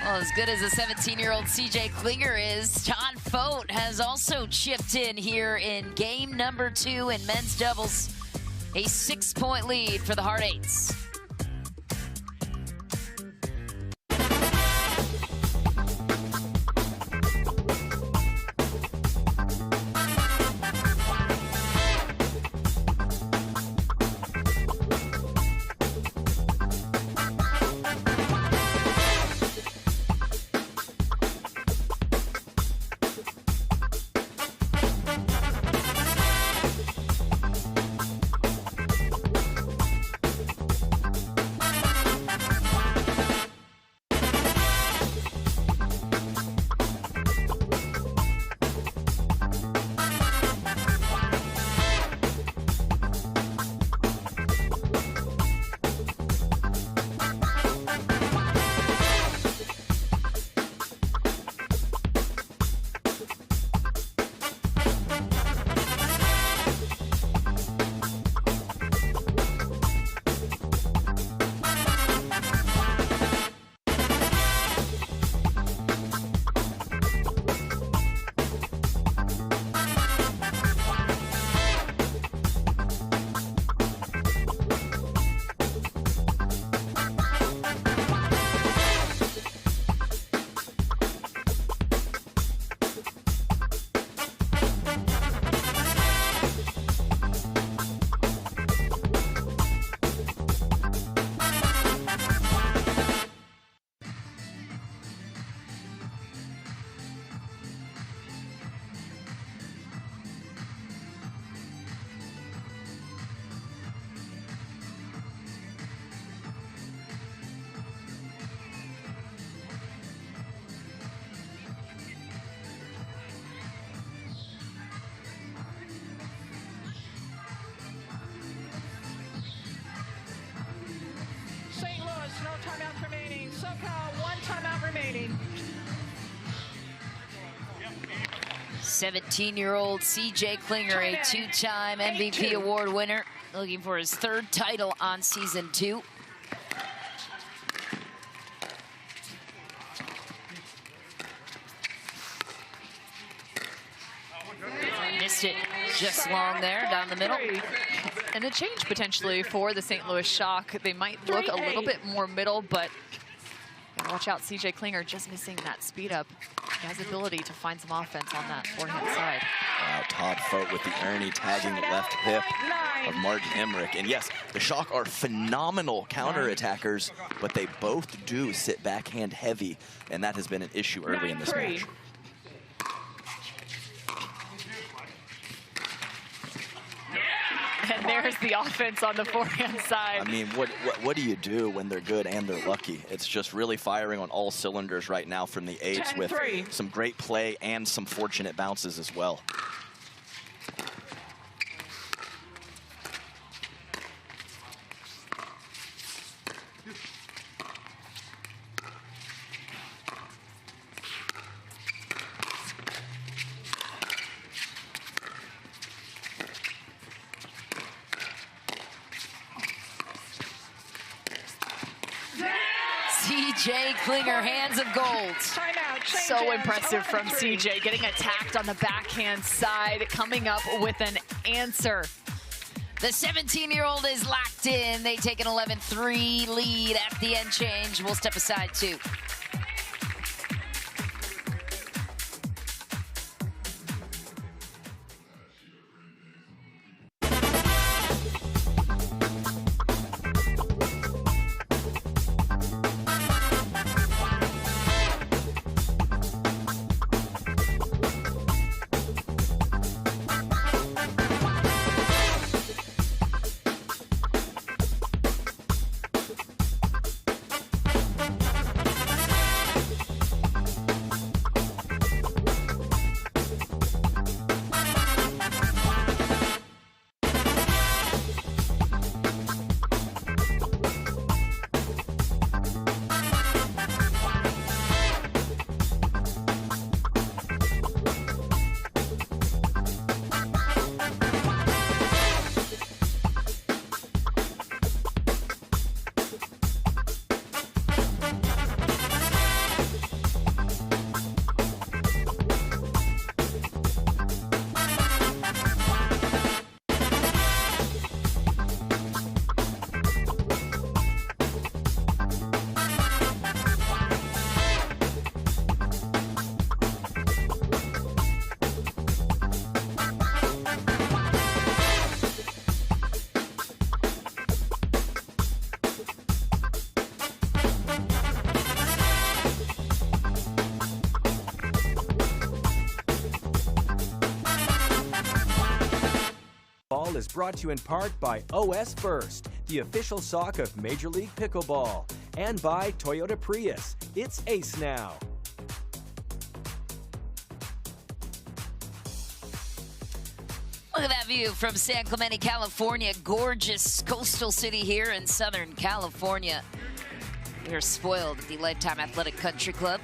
Speaker 2: Well, as good as the 17-year-old CJ Klinger is, Todd Fote has also chipped in here in game number 2 in men's doubles. A 6-point lead for the Hard Eights. 17-year-old CJ Klinger, a two-time MVP award winner, looking for his third title on season 2. Missed it just long there down the middle.
Speaker 3: And a change potentially for the St. Louis Shock. They might look a little bit more middle, but watch out, CJ Klinger just missing that speed up. He has the ability to find some offense on that forehand side.
Speaker 4: Todd Fote with the Ernie tagging the left hip of Martin Emmerich. And yes, the Shock are phenomenal counterattackers, but they both do sit backhand heavy, and that has been an issue early in this match.
Speaker 3: And there's the offense on the forehand side.
Speaker 4: I mean, what do you do when they're good and they're lucky? It's just really firing on all cylinders right now from the eights with some great play and some fortunate bounces as well.
Speaker 2: CJ Klinger, hands of gold.
Speaker 3: So impressive from CJ, getting attacked on the backhand side, coming up with an answer.
Speaker 2: The 17-year-old is locked in. They take an 11-3 lead at the end change. We'll step aside too.
Speaker 9: Is brought to you in part by OS First, the official sock of Major League Pickleball, and by Toyota Prius. It's ace now.
Speaker 2: Look at that view from San Clemente, California. Gorgeous coastal city here in Southern California. We are spoiled at the Lifetime Athletic Country Club.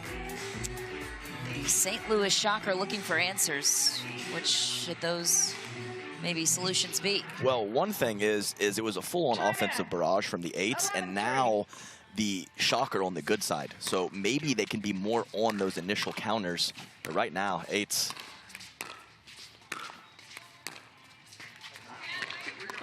Speaker 2: The St. Louis Shock are looking for answers. Which should those maybe solutions be?
Speaker 4: Well, one thing is it was a full-on offensive barrage from the eights, and now the Shock are on the good side. So maybe they can be more on those initial counters. But right now, eights.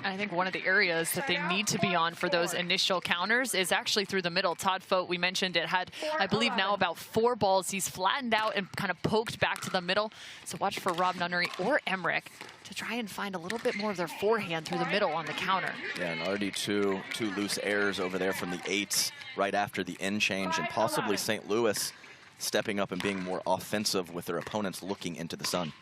Speaker 3: I think one of the areas that they need to be on for those initial counters is actually through the middle. Todd Fote, we mentioned it, had, I believe now about 4 balls. He's flattened out and kind of poked back to the middle. So watch for Rob Nunnery or Emmerich to try and find a little bit more of their forehand through the middle on the counter.
Speaker 4: Yeah, and already two loose errors over there from the eights right after the end change, and possibly St. Louis stepping up and being more offensive with their opponents looking into the sun.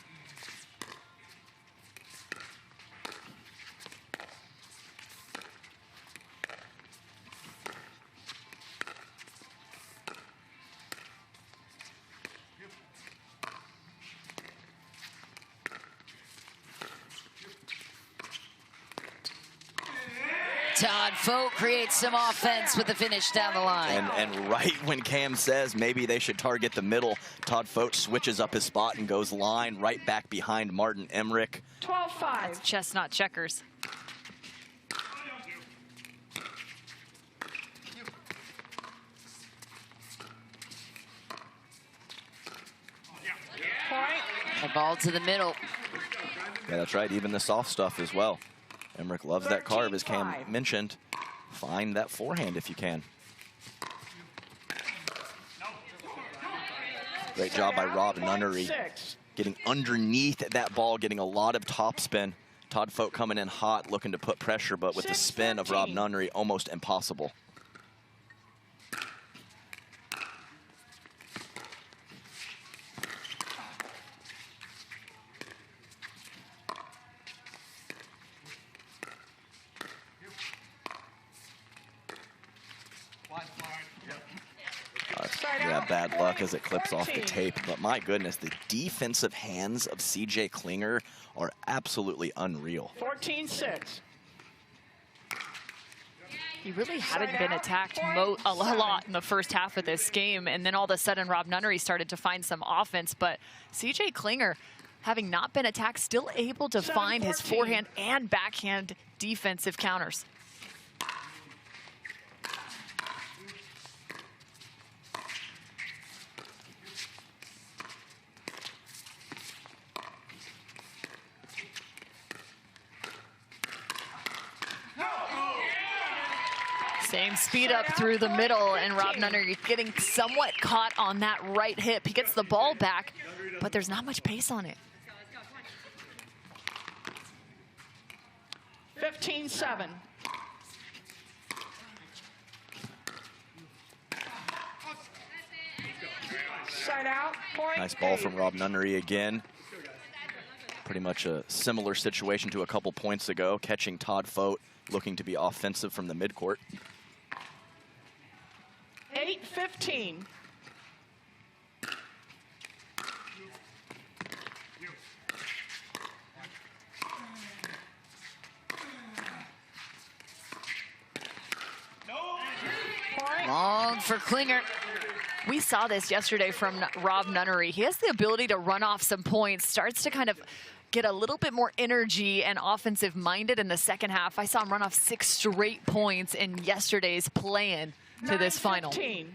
Speaker 2: Todd Fote creates some offense with the finish down the line.
Speaker 4: And right when Cam says maybe they should target the middle, Todd Fote switches up his spot and goes line right back behind Martin Emmerich.
Speaker 5: 12-5.
Speaker 3: That's chestnut checkers.
Speaker 5: Point.
Speaker 2: The ball to the middle.
Speaker 4: Yeah, that's right. Even the soft stuff as well. Emmerich loves that carve, as Cam
Speaker 5: 13-5.
Speaker 4: mentioned. Find that forehand if you can. Great job by Rob Nunnery. Getting underneath that ball, getting a lot of topspin. Todd Fote coming in hot, looking to put pressure, but with the spin of Rob Nunnery, almost impossible. Yeah, bad luck as it clips off the tape, but my goodness, the defensive hands of CJ Klinger are absolutely unreal.
Speaker 5: 14-6.
Speaker 3: He really hadn't been attacked a lot in the first half of this game, and then all of a sudden Rob Nunnery started to find some offense, but CJ Klinger, having not been attacked, still able to find his forehand and backhand defensive counters. Same speed up through the middle, and Rob Nunnery getting somewhat caught on that right hip. He gets the ball back, but there's not much pace on it.
Speaker 5: 15-7. Side out, point.
Speaker 4: Nice ball from Rob Nunnery again. Pretty much a similar situation to a couple points ago, catching Todd Fote looking to be offensive from the midcourt.
Speaker 5: 8-15.
Speaker 2: Long for Klinger.
Speaker 3: We saw this yesterday from Rob Nunnery. He has the ability to run off some points, starts to kind of get a little bit more energy and offensive minded in the second half. I saw him run off 6 straight points in yesterday's play-in to this final.
Speaker 5: 9-15.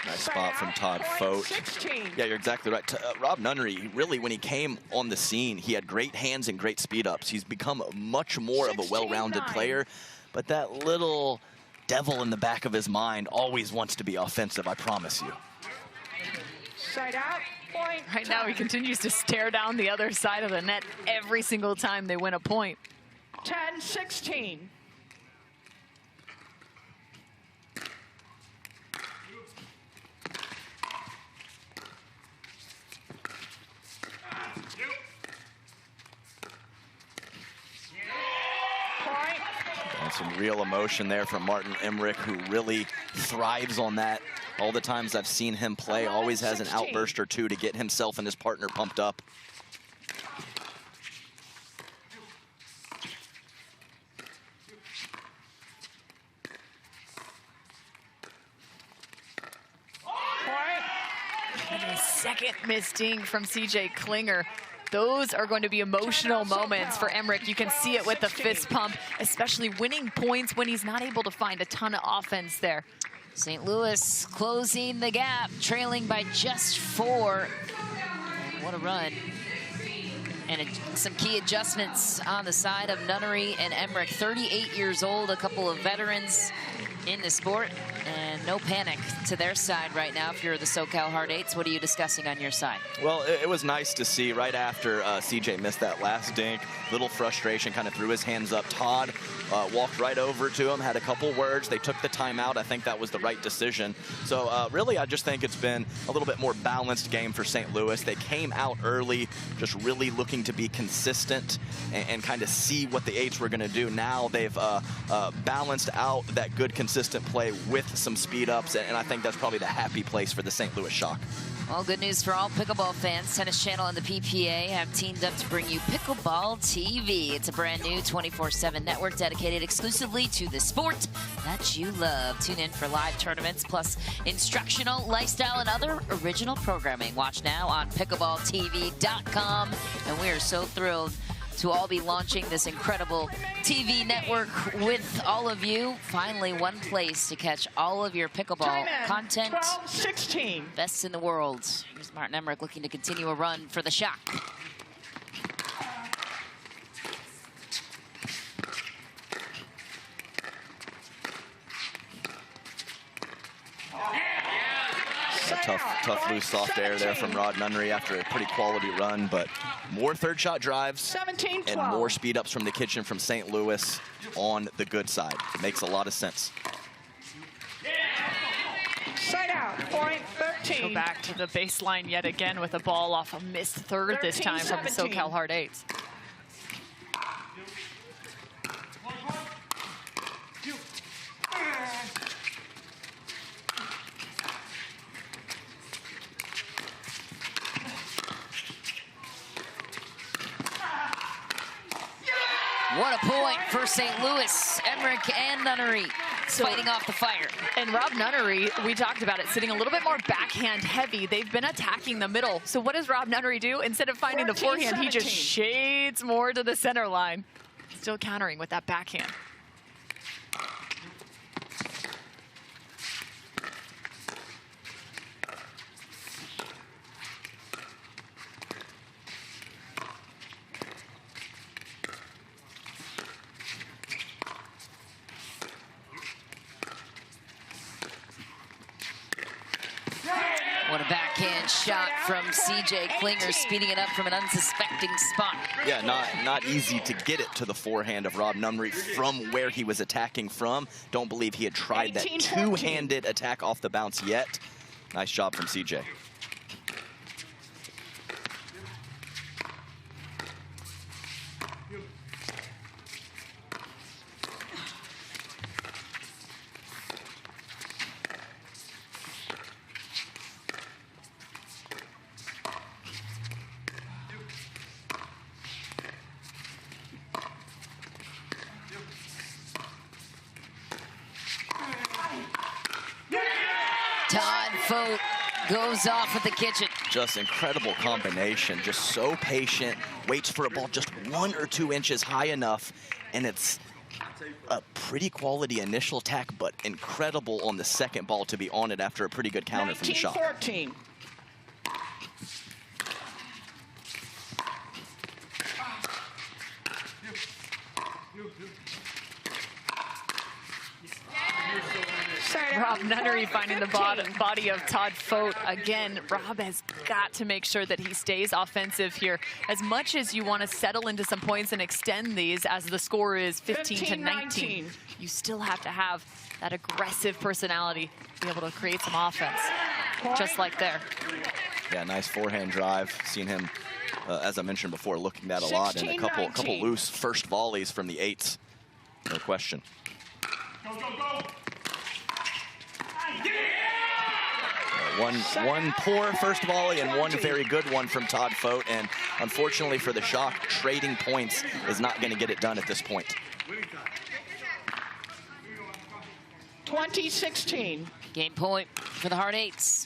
Speaker 4: Nice spot from Todd Fote.
Speaker 5: 16.
Speaker 4: Yeah, you're exactly right. Rob Nunnery, really, when he came on the scene, he had great hands and great speed ups. He's become much more of a well-rounded player, but that little devil in the back of his mind always wants to be offensive, I promise you.
Speaker 5: Side out, point.
Speaker 3: Right now, he continues to stare down the other side of the net every single time they win a point.
Speaker 5: 10-16.
Speaker 4: And some real emotion there from Martin Emmerich, who really thrives on that. All the times I've seen him play, always has an outburst or two to get himself and his partner pumped up.
Speaker 3: And a second missed ding from CJ Klinger. Those are going to be emotional moments for Emmerich. You can see it with the fist pump, especially winning points when he's not able to find a ton of offense there.
Speaker 2: St. Louis closing the gap, trailing by just 4. And what a run. And some key adjustments on the side of Nunnery and Emmerich. 38 years old, a couple of veterans in the sport. And no panic to their side right now. If you're the SoCal Hard Eights, what are you discussing on your side?
Speaker 4: Well, it was nice to see right after CJ missed that last dink, little frustration, kind of threw his hands up. Todd walked right over to him, had a couple words. They took the timeout. I think that was the right decision. So really, I just think it's been a little bit more balanced game for St. Louis. They came out early, just really looking to be consistent and kind of see what the Eights were going to do. Now they've balanced out that good, consistent play with some speed ups, and I think that's probably the happy place for the St. Louis Shock.
Speaker 2: Well, good news for all pickleball fans. Tennis Channel and the PPA have teamed up to bring you Pickleball TV. It's a brand new 24/7 network dedicated exclusively to the sport that you love. Tune in for live tournaments, plus instructional, lifestyle, and other original programming. Watch now on pickleballtv.com. And we are so thrilled to all be launching this incredible TV network with all of you. Finally, one place to catch all of your pickleball content.
Speaker 5: 12-16.
Speaker 2: Best in the world. Here's Martin Emmerich looking to continue a run for the Shock.
Speaker 4: Tough loose soft air there from Rod Nunnery after a pretty quality run, but more third shot drives
Speaker 5: 17-12.
Speaker 4: and more speed ups from the kitchen from St. Louis on the good side. It makes a lot of sense.
Speaker 5: Side out, point 13.
Speaker 3: Go back to the baseline yet again with a ball off a missed third this time from the
Speaker 5: 13-17.
Speaker 3: SoCal Hard Eights.
Speaker 2: What a point for St. Louis. Emmerich and Nunnery fighting off the fire.
Speaker 3: And Rob Nunnery, we talked about it, sitting a little bit more backhand heavy. They've been attacking the middle. So what does Rob Nunnery do? Instead of finding the forehand, he just shades more to the center line. Still countering with that backhand.
Speaker 2: What a backhand shot from CJ Klinger, speeding it up from an unsuspecting spot.
Speaker 4: Yeah, not easy to get it to the forehand of Rob Nunnery from where he was attacking from. Don't believe he had tried that two-handed attack off the bounce yet. Nice job from CJ.
Speaker 2: Todd Fote goes off with the kitchen.
Speaker 4: Just incredible combination, just so patient, waits for a ball just 1 or 2 inches high enough, and it's a pretty quality initial attack, but incredible on the second ball to be on it after a pretty good counter from the Shock.
Speaker 5: 19-14.
Speaker 3: Rob Nunnery finding the body of Todd Fote. Again, Rob has got to make sure that he stays offensive here. As much as you want to settle into some points and extend these as the score is 15-19, you still have to have that aggressive personality to be able to create some offense, just like there.
Speaker 4: Yeah, nice forehand drive. Seen him, as I mentioned before, looking at a lot, and a couple loose first volleys from the Eights. No question. One poor first volley and one very good one from Todd Fote, and unfortunately for the Shock, trading points is not going to get it done at this point.
Speaker 5: 20-16.
Speaker 2: Game point for the Hard Eights.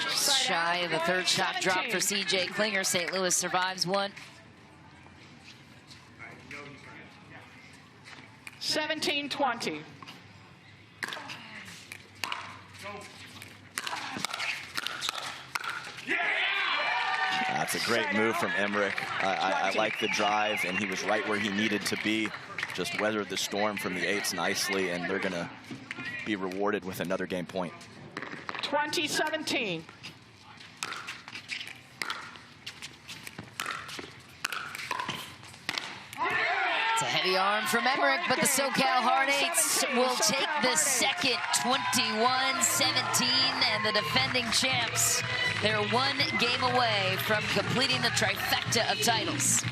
Speaker 2: Just shy of a third shot drop for CJ Klinger. St. Louis survives one.
Speaker 5: 17-20.
Speaker 4: That's a great move from Emmerich. I like the drive, and he was right where he needed to be. just weathered the storm from the eights nicely, and they're going to be rewarded with another game point.
Speaker 5: 20-17.
Speaker 2: It's a heavy arm from Emmerich, but the SoCal Hard Eights will take the second, 21-17, and the defending champs, they're one game away from completing the trifecta of titles.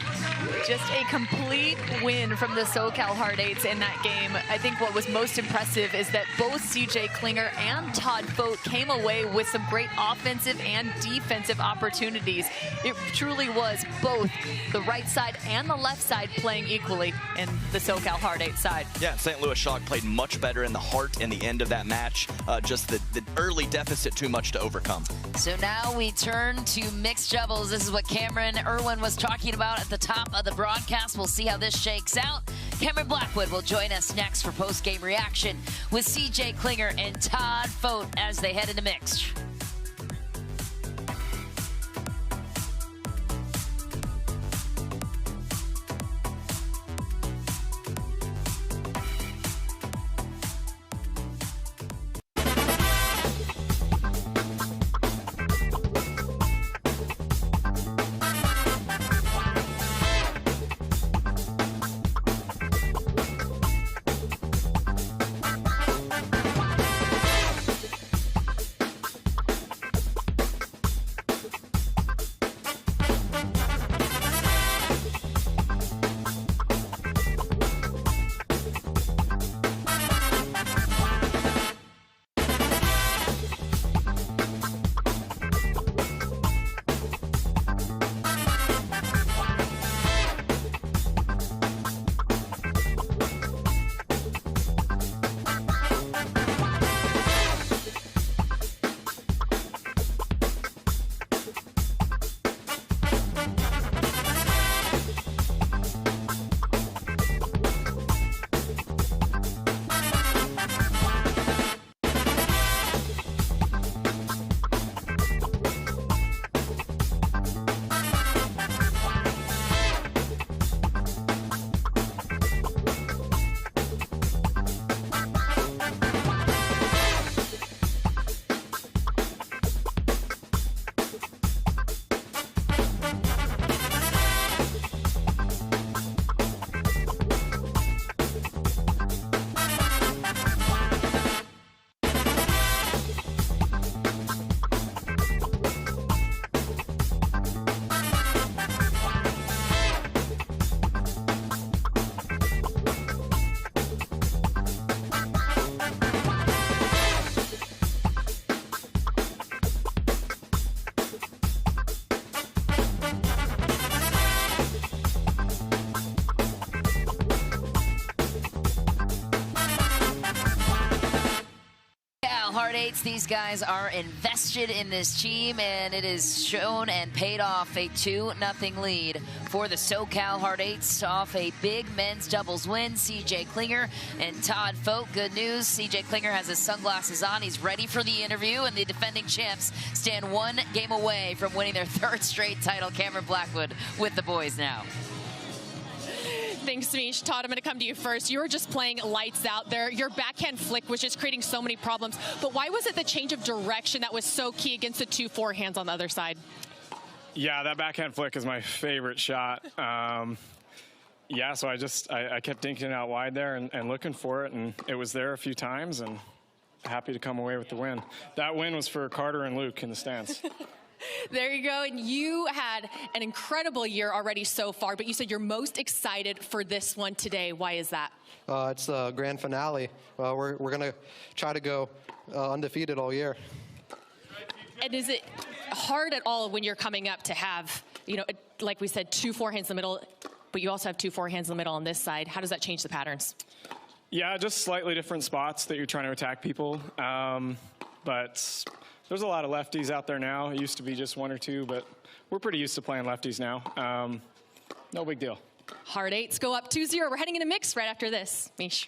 Speaker 3: Just a complete win from the SoCal Hard Eights in that game. I think what was most impressive is that both CJ Klinger and Todd Fote came away with some great offensive and defensive opportunities. It truly was both the right side and the left side playing equally in the SoCal Hard Eights side.
Speaker 4: Yeah, St. Louis Shock played much better in the heart and the end of that match. Just the early deficit too much to overcome.
Speaker 2: So now we turn to mixed doubles. This is what Cameron Irwin was talking about at the top of the broadcast. We'll see how this shakes out. Cameron Blackwood will join us next for post-game reaction with CJ Klinger and Todd Fote as they head into mixed. Hard Eights, these guys are invested in this team, and it is shown and paid off. A 2-0 lead for the SoCal Hard Eights off a big men's doubles win. CJ Klinger and Todd Fote. Good news, CJ Klinger has his sunglasses on. He's ready for the interview, and the defending champs stand one game away from winning their third straight title. Cameron Blackwood with the boys now.
Speaker 6: Thanks, Mish. Todd, I'm going to come to you first. You were just playing lights out there. Your backhand flick was just creating so many problems. But why was it the change of direction that was so key against the 2 forehands on the other side?
Speaker 1: Yeah, that backhand flick is my favorite shot. Yeah, so I kept dinking it out wide there and looking for it, and it was there a few times, and happy to come away with the win. That win was for Carter and Luke in the stands.
Speaker 6: There you go. And you had an incredible year already so far, but you said you're most excited for this one today. Why is that?
Speaker 10: It's the grand finale. We're going to try to go undefeated all year.
Speaker 6: And is it hard at all when you're coming up to have, you know, like we said, 2 forehands in the middle, but you also have 2 forehands in the middle on this side? How does that change the patterns?
Speaker 1: Yeah, just slightly different spots that you're trying to attack people. But there's a lot of lefties out there now. It used to be just 1 or 2, but we're pretty used to playing lefties now. No big deal.
Speaker 6: Hard Eights go up 2-0. We're heading into mix right after this. Mish.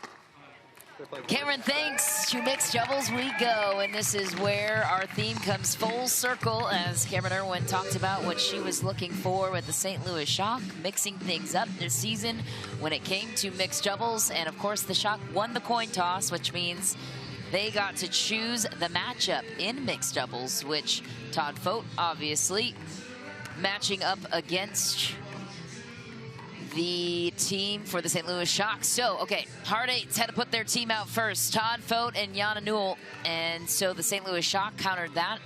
Speaker 2: Cameron, thanks. To mixed doubles we go, and this is where our theme comes full circle as Cameron Irwin talked about what she was looking for with the St. Louis Shock, mixing things up this season when it came to mixed doubles. And of course, the Shock won the coin toss, which means they got to choose the matchup in mixed doubles, which Todd Fote, obviously, matching up against the team for the St. Louis Shock. So, okay, Hard Eights had to put their team out first. Todd Fote and Jana Newell. And so the St. Louis Shock countered that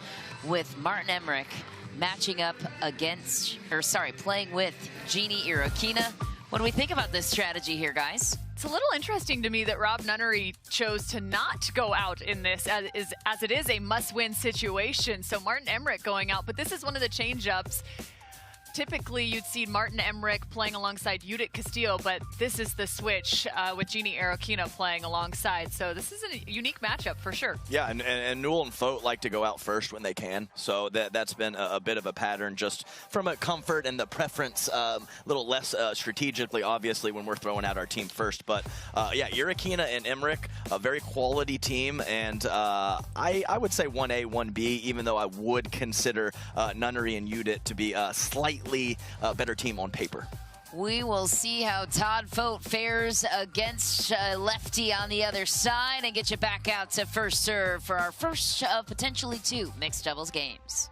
Speaker 2: with Martin Emmerich matching up against, or sorry, playing with Jeannie Iroquina. What do we think about this strategy here, guys?
Speaker 3: It's a little interesting to me that Rob Nunnery chose to not go out in this as it is a must-win situation. So Martin Emmerich going out, but this is one of the change-ups. Typically, you'd see Martin Emmerich playing alongside Judith Castillo, but this is the switch with Jeannie Iroquina playing alongside. So this is a unique matchup for sure.
Speaker 4: Yeah, and Newell and Fote like to go out first when they can. So that's been a bit of a pattern just from a comfort and the preference, a little less strategically, obviously, when we're throwing out our team first. But yeah, Iroquina and Emmerich, a very quality team. And I would say 1A, 1B, even though I would consider Nunnery and Judith to be slightly better team on paper.
Speaker 2: We will see how Todd Fote fares against Lefty on the other side and get you back out to first serve for our first of potentially 2 mixed doubles games.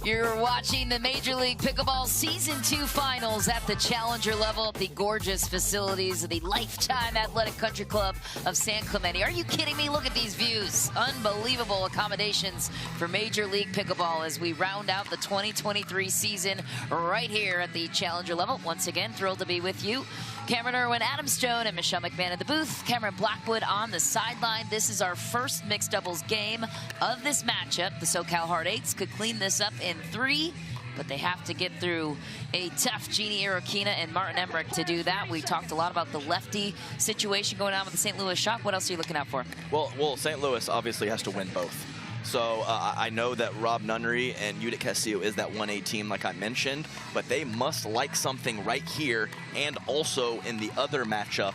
Speaker 2: You're watching the Major League Pickleball Season 2 finals at the Challenger level at the gorgeous facilities of the Lifetime Athletic Country Club of San Clemente. Are you kidding me? Look at these views. Unbelievable accommodations for Major League Pickleball as we round out the 2023 season right here at the Challenger level. Once again, thrilled to be with you. Cameron Irwin, Adam Stone, and Michelle McMahon in the booth. Cameron Blackwood on the sideline. This is our first mixed doubles game of this matchup. The SoCal Hard Eights could clean this up in 3, but they have to get through a tough Jeannie Iroquina and Martin Emmerich to do that. We talked a lot about the lefty situation going on with the St. Louis Shock. What else are you looking out for?
Speaker 4: Well, St. Louis obviously has to win both. So I know that Rob Nunnery and Judith Castillo is that 1A team like I mentioned, but they must like something right here and also in the other matchup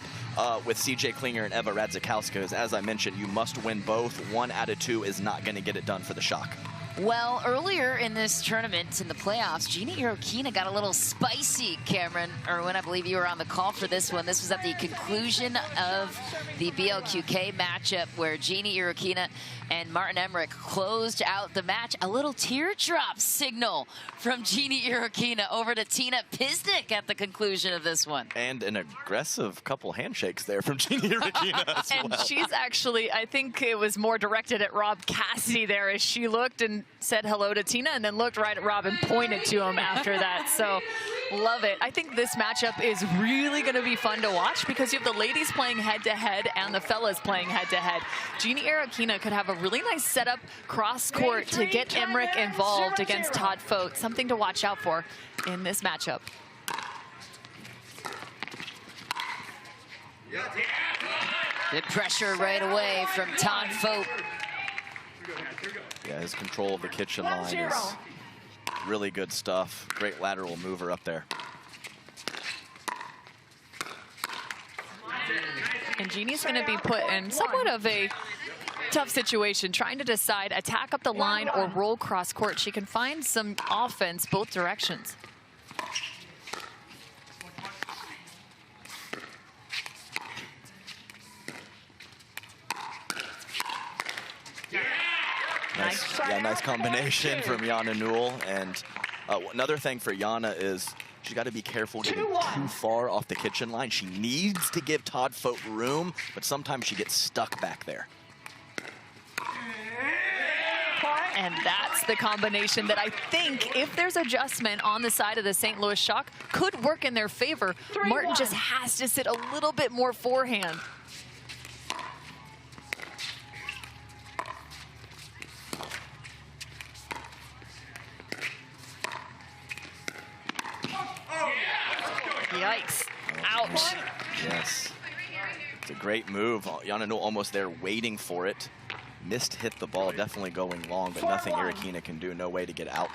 Speaker 4: with CJ Klinger and Eva Radzikowska, because as I mentioned, you must win both. 1 out of 2 is not going to get it done for the Shock.
Speaker 2: Well, earlier in this tournament, in the playoffs, Jeannie Iroquina got a little spicy, Cameron Irwin. I believe you were on the call for this one. This was at the conclusion of the BLQK matchup where Jeannie Iroquina and Martin Emmerich closed out the match. A little teardrop signal from Jeannie Iroquina over to Tina Pisnik at the conclusion of this one.
Speaker 4: And an aggressive couple handshakes there from Jeannie Iroquina as
Speaker 3: And
Speaker 4: well.
Speaker 3: she's actually, I think it was more directed at Rob Cassidy there as she looked and said hello to Tina and then looked right at Rob and pointed to him after that. So Love it. I think this matchup is really going to be fun to watch because you have the ladies playing head-to-head and the fellas playing head-to-head. Jeannie Arokina could have a really nice setup cross-court to get Emmerich involved against Todd Fote. Something to watch out for in this matchup.
Speaker 2: Good pressure right away from Todd Fote.
Speaker 4: Yeah, his control of the kitchen line is really good stuff. Great lateral mover up there.
Speaker 3: And Jeannie's going to be put in somewhat of a tough situation, trying to decide attack up the line or roll cross court. She can find some offense both directions.
Speaker 4: Nice combination from Jana Newell. And another thing for Jana is she's got to be careful getting too far off the kitchen line. She needs to give Todd Fote room, but sometimes she gets stuck back there.
Speaker 3: And that's the combination that I think, if there's adjustment on the side of the St. Louis Shock, could work in their favor. Martin just has to sit a little bit more forehand. Yikes. Ouch.
Speaker 4: Yes. It's a great move. Jana Newell almost there waiting for it. Missed hit the ball, definitely going long, but nothing Arokina can do. No way to get out.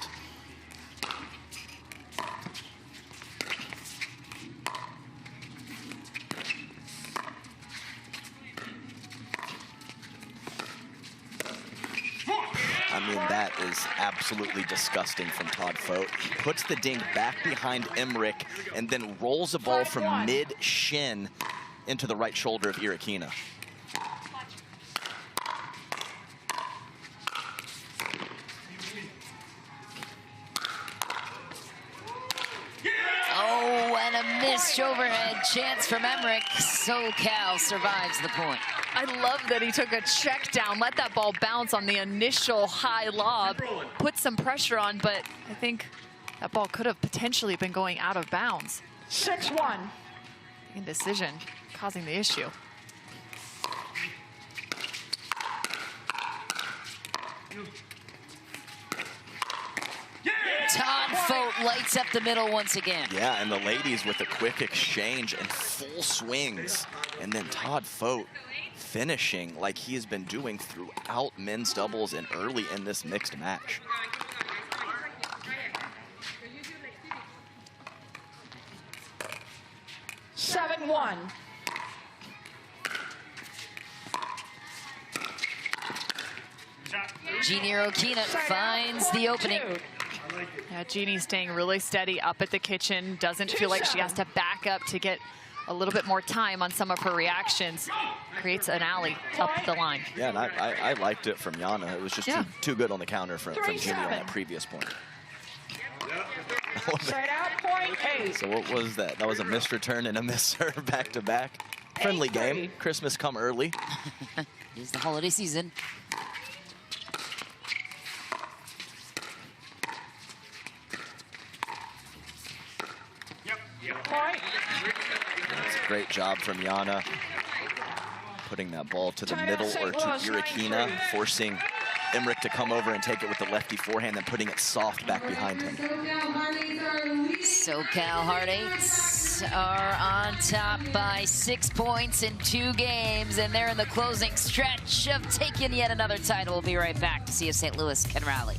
Speaker 4: I mean, that is absolutely disgusting from Todd Fote. He puts the dink back behind Emmerich and then rolls a ball from mid-shin into the right shoulder of Arokina.
Speaker 2: Oh, and a missed overhead chance from Emmerich. SoCal survives the point.
Speaker 3: I love that he took a check down, let that ball bounce on the initial high lob, put some pressure on, but I think that ball could have potentially been going out of bounds.
Speaker 5: 6-1.
Speaker 3: Indecision causing the issue.
Speaker 2: Todd Fote lights up the middle once again.
Speaker 4: Yeah, and the ladies with a quick exchange and full swings. And then Todd Fote finishing like he has been doing throughout men's doubles and early in this mixed match.
Speaker 5: Seven, 1.
Speaker 2: Jeannie Arokina finds the opening.
Speaker 3: Yeah, Jeannie staying really steady up at the kitchen. Doesn't feel like she has to back up to get a little bit more time on some of her reactions. Creates an alley up the line.
Speaker 4: Yeah, and I liked it from Jana. It was just too good on the counter from Jeannie on that previous point.
Speaker 5: Straight out, point 8.
Speaker 4: So what was that? That was a missed return and a miss serve back-to-back. Friendly game. Christmas come early.
Speaker 2: It's the holiday season.
Speaker 4: That's a great job from Jana. Putting that ball to the middle or to Arokina, forcing Emmerich to come over and take it with the lefty forehand, then putting it soft back behind him.
Speaker 2: SoCal Hard Eights are on top by 6 points in 2 games, and they're in the closing stretch of taking yet another title. We'll be right back to see if St. Louis can rally.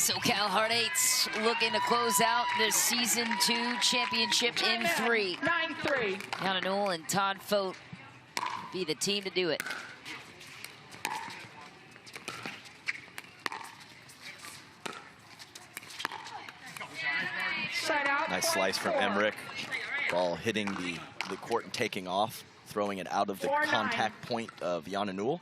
Speaker 2: SoCal Heart Eights looking to close out the Season 2 championship in 3.
Speaker 5: 9-3.
Speaker 2: Yana Newell and Todd Fote be the team to do it.
Speaker 5: Side out.
Speaker 4: Nice slice from Emmerich. Ball hitting the court and taking off, throwing it out of the
Speaker 5: 4-9.
Speaker 4: contact point of Yana Newell.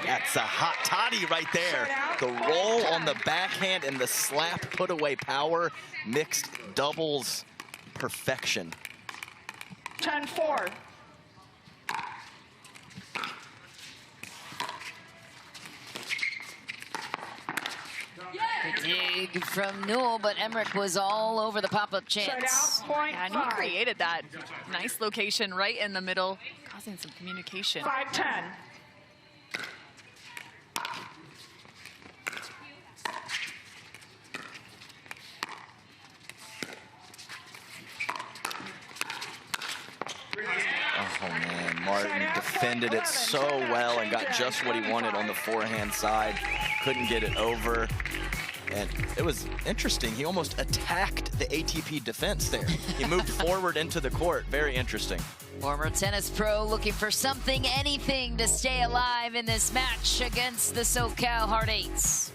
Speaker 4: That's a hot toddy right there. The roll on the backhand and the slap put away power. Mixed doubles perfection.
Speaker 5: 10-4.
Speaker 2: Dig from Newell, but Emmerich was all over the pop-up
Speaker 5: Side
Speaker 2: chance.
Speaker 5: out. Point
Speaker 3: And he
Speaker 5: 5.
Speaker 3: created that nice location right in the middle, causing some communication.
Speaker 5: 5-10.
Speaker 4: Oh man, Martin defended it so well and got just what he wanted on the forehand side. Couldn't get it over. And it was interesting. He almost attacked the ATP defense there. He moved forward into the court. Very interesting.
Speaker 2: Former tennis pro looking for something, anything to stay alive in this match against the SoCal Heart Eights.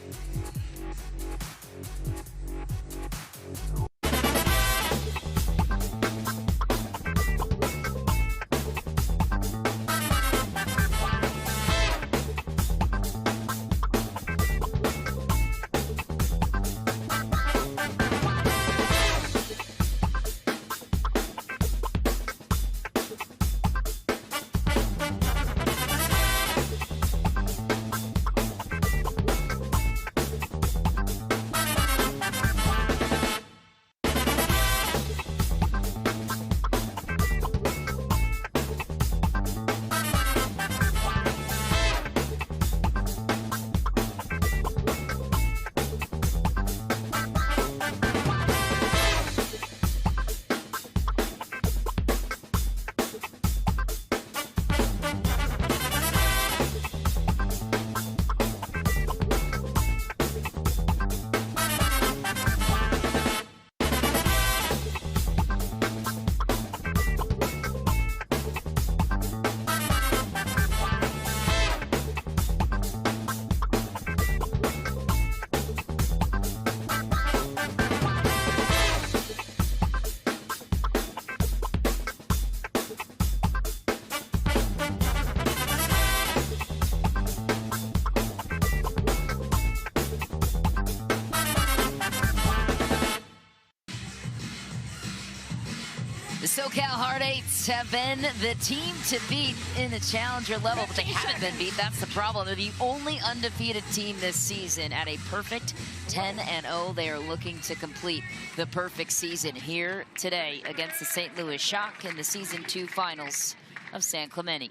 Speaker 2: The SoCal Heart Eights have been the team to beat in the challenger level, but they haven't been beat. That's the problem. They're the only undefeated team this season at a perfect 10-0. They are looking to complete the perfect season here today against the St. Louis Shock in the Season 2 finals of San Clemente.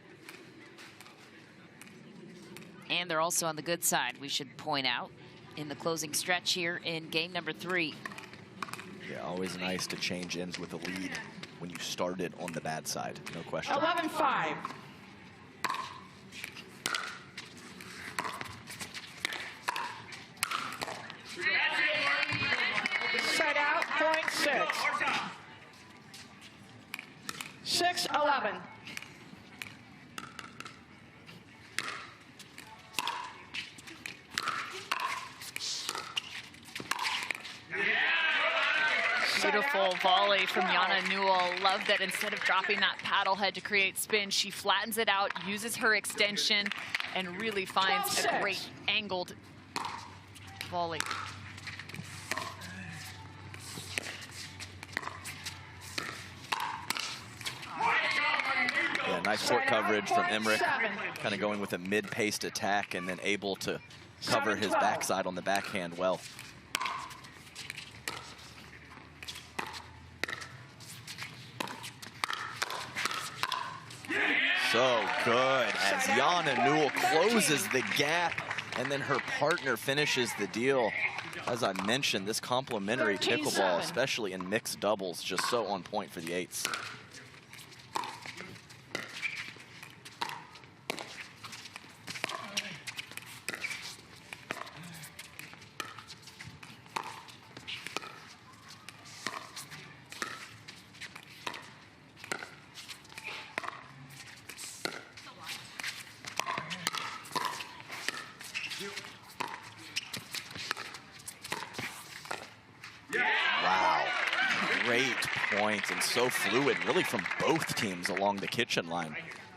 Speaker 2: And they're also on the good side, we should point out, in the closing stretch here in game number 3.
Speaker 4: Yeah, always nice to change ends with a lead when you started on the bad side, no question.
Speaker 5: 11-5. Set out, point 6. 6-11.
Speaker 3: Beautiful volley from Yana Newell. Love that instead of dropping that paddle head to create spin, she flattens it out, uses her extension, and really finds a great angled volley.
Speaker 4: Yeah, nice court coverage from Emmerich, kind of going with a mid-paced attack and then able to cover his backside on the backhand well. So good as Yana Newell closes the gap and then her partner finishes the deal. As I mentioned, this complementary pickleball, especially in mixed doubles, just so on point for the eights. points and so fluid, really, from both teams along the kitchen line.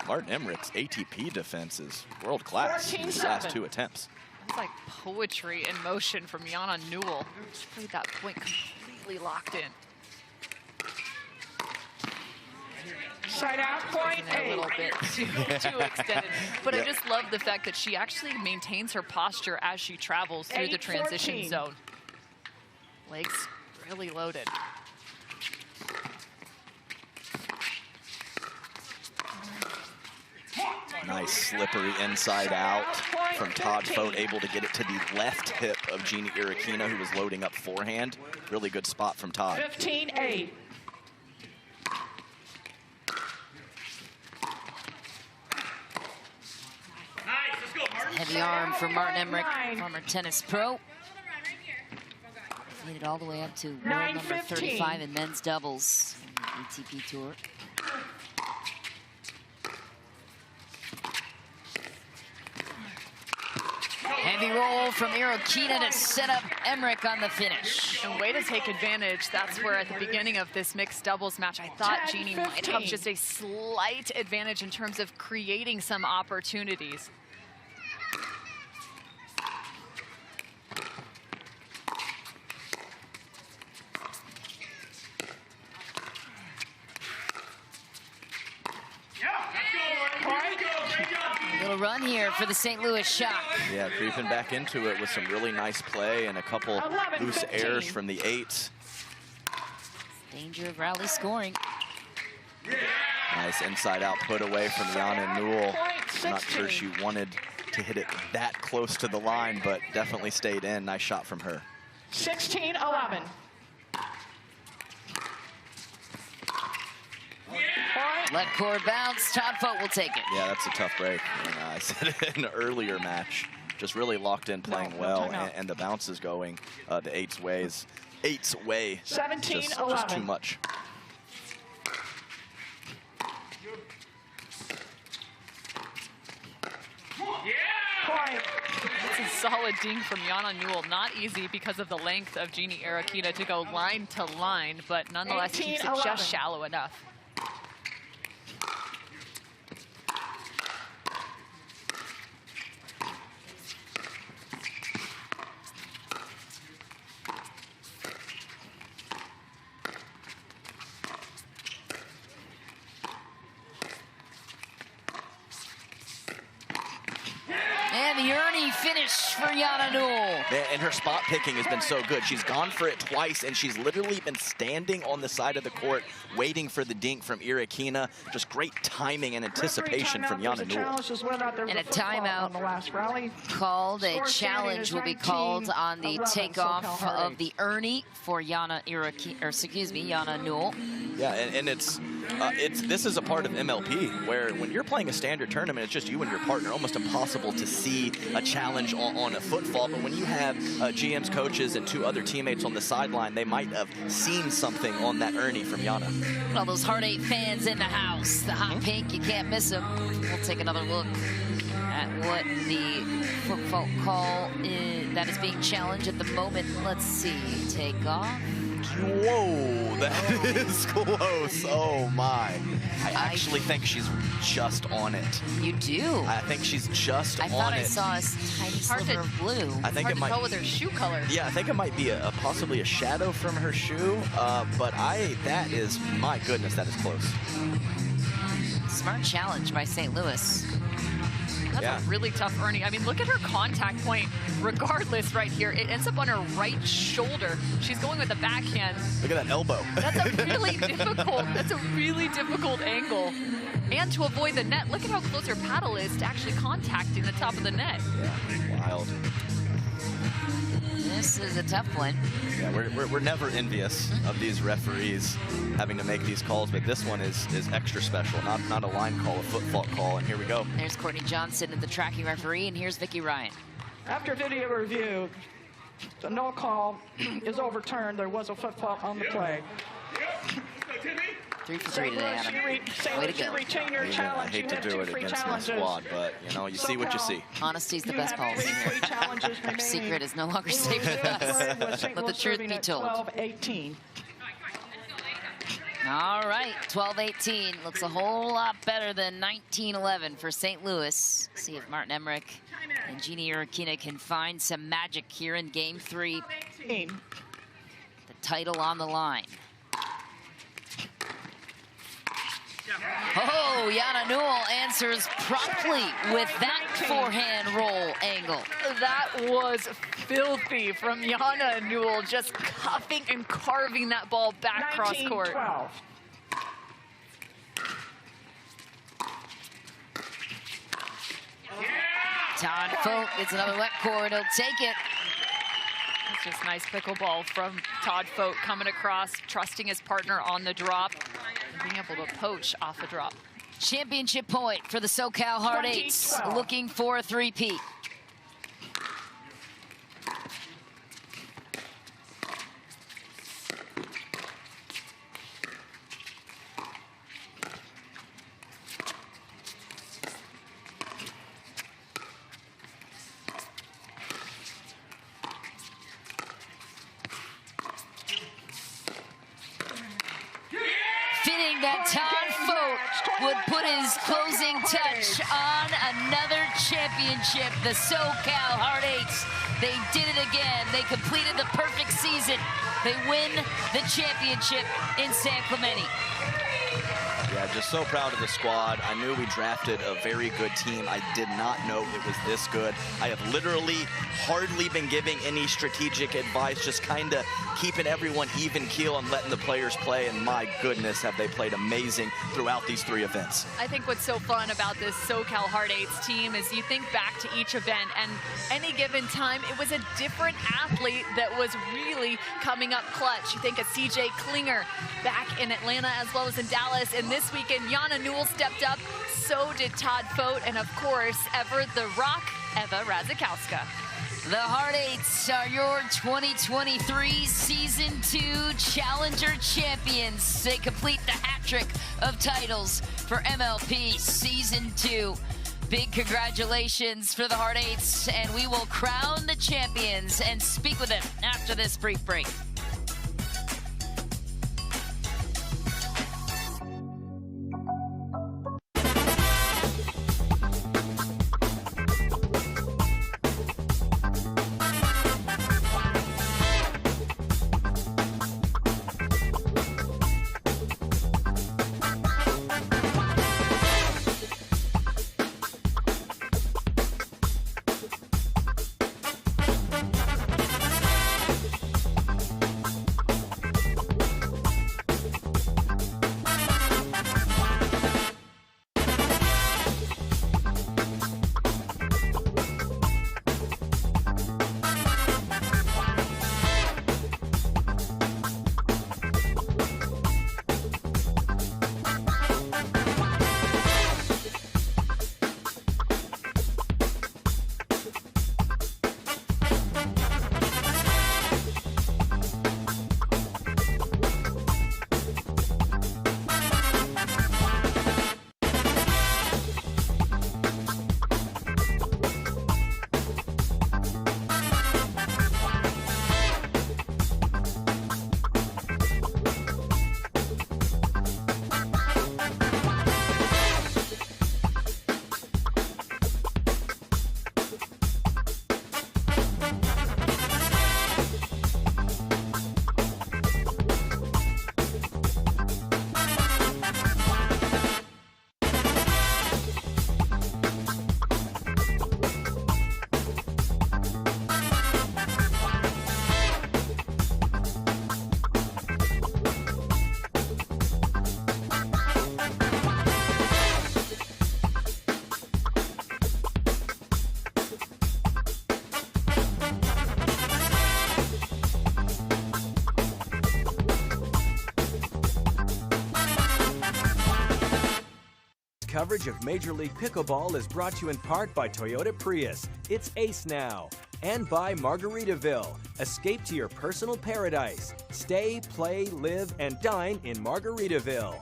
Speaker 4: Martin Emmerich's ATP defense is world-class in his last 2 attempts.
Speaker 3: It's like poetry in motion from Jana Newell. She played that point completely locked in.
Speaker 5: Side out, point
Speaker 3: A little bit too extended. But
Speaker 4: Yeah.
Speaker 3: I just love the fact that she actually maintains her posture as she travels through the transition
Speaker 5: 8-14.
Speaker 3: zone. Legs really loaded.
Speaker 4: Nice slippery inside out from Todd Fote, able to get it to the left hip of Jeannie Irakina, who was loading up forehand. Really good spot from Todd.
Speaker 5: 15-8.
Speaker 2: Heavy arm from Martin Emmerich, former tennis pro. Made it all the way up to world number 35 in men's doubles on the ATP Tour. Heavy roll from Irakina to set up Emmerich on the finish.
Speaker 3: And way to take advantage. That's where at the beginning of this mixed doubles match, I thought Jeannie might have just a slight advantage in terms of creating some opportunities.
Speaker 2: Little run here for the St. Louis Shock.
Speaker 4: Yeah, creeping back into it with some really nice play and a couple loose errors from the 8s.
Speaker 2: Danger of rally scoring.
Speaker 4: Nice inside out put away from Jana Newell. I'm not sure she wanted to hit it that close to the line, but definitely stayed in. Nice shot from her.
Speaker 5: 16-11.
Speaker 2: Let cord bounce. Todd Fote will take it.
Speaker 4: Yeah, that's a tough break. And, I said it in an earlier match. Just really locked in, playing well, and the bounce is going the 8's way.
Speaker 5: 17-11.
Speaker 4: Just too much.
Speaker 3: It's a solid ding from Jana Newell. Not easy because of the length of Jeannie Irakina to go line to line, but nonetheless keeps it just shallow enough.
Speaker 2: And the Ernie finish for Jana Newell.
Speaker 4: Yeah, and her spot picking has been so good. She's gone for it twice, and she's literally been standing on the side of the court waiting for the dink from Irakina. Just great timing and anticipation from Jana Newell.
Speaker 2: And a timeout called. A challenge will be called on the takeoff of the Ernie for Jana Newell.
Speaker 4: Yeah, and this is a part of MLP where when you're playing a standard tournament, it's just you and your partner. Almost impossible to see a challenge on a footfall, but when you have GMs, coaches, and 2 other teammates on the sideline, they might have seen something on that Ernie from Jana.
Speaker 2: All those Heart 8 fans in the house. The hot pink, you can't miss them. We'll take another look at what the football call is that is being challenged at the moment. Let's see. Take off.
Speaker 4: Whoa, that is close. Oh my. I actually think she's just on it.
Speaker 2: You do?
Speaker 4: I think she's just on it.
Speaker 2: I thought I saw a tiny sliver of blue.
Speaker 4: I think
Speaker 3: Hard
Speaker 4: it might
Speaker 3: to tell with her shoe color.
Speaker 4: Yeah, I think it might be possibly a shadow from her shoe, but that is, my goodness, that is close.
Speaker 2: Smart challenge by St. Louis.
Speaker 3: That's a really tough Ernie. I mean, look at her contact point regardless right here. It ends up on her right shoulder. She's going with the backhand.
Speaker 4: Look at that elbow.
Speaker 3: That's a really difficult angle. And to avoid the net, look at how close her paddle is to actually contacting the top of the net.
Speaker 4: Yeah, wild.
Speaker 2: This is a tough one.
Speaker 4: Yeah, we're never envious of these referees having to make these calls, but this one is extra special. Not a line call, a foot fault call, and here we go.
Speaker 2: There's Courtney Johnson, the tracking referee, and here's Vicki Ryan.
Speaker 5: After video review, the no call is overturned. There was a foot fault on the play.
Speaker 2: 3 for 3 today, Adam. Way to go.
Speaker 4: I hate to do it against my squad, but you see what you see.
Speaker 2: Honesty's the best policy here. Our secret is no longer safe with us. Let the truth be told.
Speaker 5: 12-18.
Speaker 2: All right, 12-18. Looks a whole lot better than 19-11 for St. Louis. See if Martin Emmerich and Jeannie Irakina can find some magic here in Game 3. The title on the line. Oh, Jana Newell answers promptly with that forehand roll angle.
Speaker 3: That was filthy from Jana Newell, just cuffing and carving that ball back cross court.
Speaker 5: 19-12.
Speaker 2: Todd Fote gets another wet cord. He'll take it.
Speaker 3: It's just nice pickleball from Todd Fote coming across, trusting his partner on the drop, and being able to poach off a drop.
Speaker 2: Championship point for the SoCal Hard Eights, looking for a three-peat. Fitting that Todd Fote would put his closing touch on another championship. The SoCal Hard Eights, they did it again. They completed the perfect season. They win the championship in San Clemente.
Speaker 4: Yeah, just so proud of the squad. I knew we drafted a very good team. I did not know it was this good. I have literally hardly been giving any strategic advice, just kind of keeping everyone even keel and letting the players play, and my goodness, have they played amazing throughout these 3 events.
Speaker 3: I think what's so fun about this SoCal Hard Eights team is you think back to each event, and any given time, it was a different athlete that was really coming up clutch. You think of CJ Klinger back in Atlanta as well as in Dallas, and this weekend, Jana Newell stepped up, so did Todd Fote, and of course, ever the Rock, Eva Radzikowska.
Speaker 2: The Hard Eights are your 2023 Season 2 Challenger champions. They complete the hat trick of titles for MLP Season 2. Big congratulations for the Hard Eights, and we will crown the champions and speak with them after this brief break.
Speaker 9: Coverage of Major League Pickleball is brought to you in part by Toyota Prius. It's Ace Now. And by Margaritaville. Escape to your personal paradise. Stay, play, live, and dine in Margaritaville.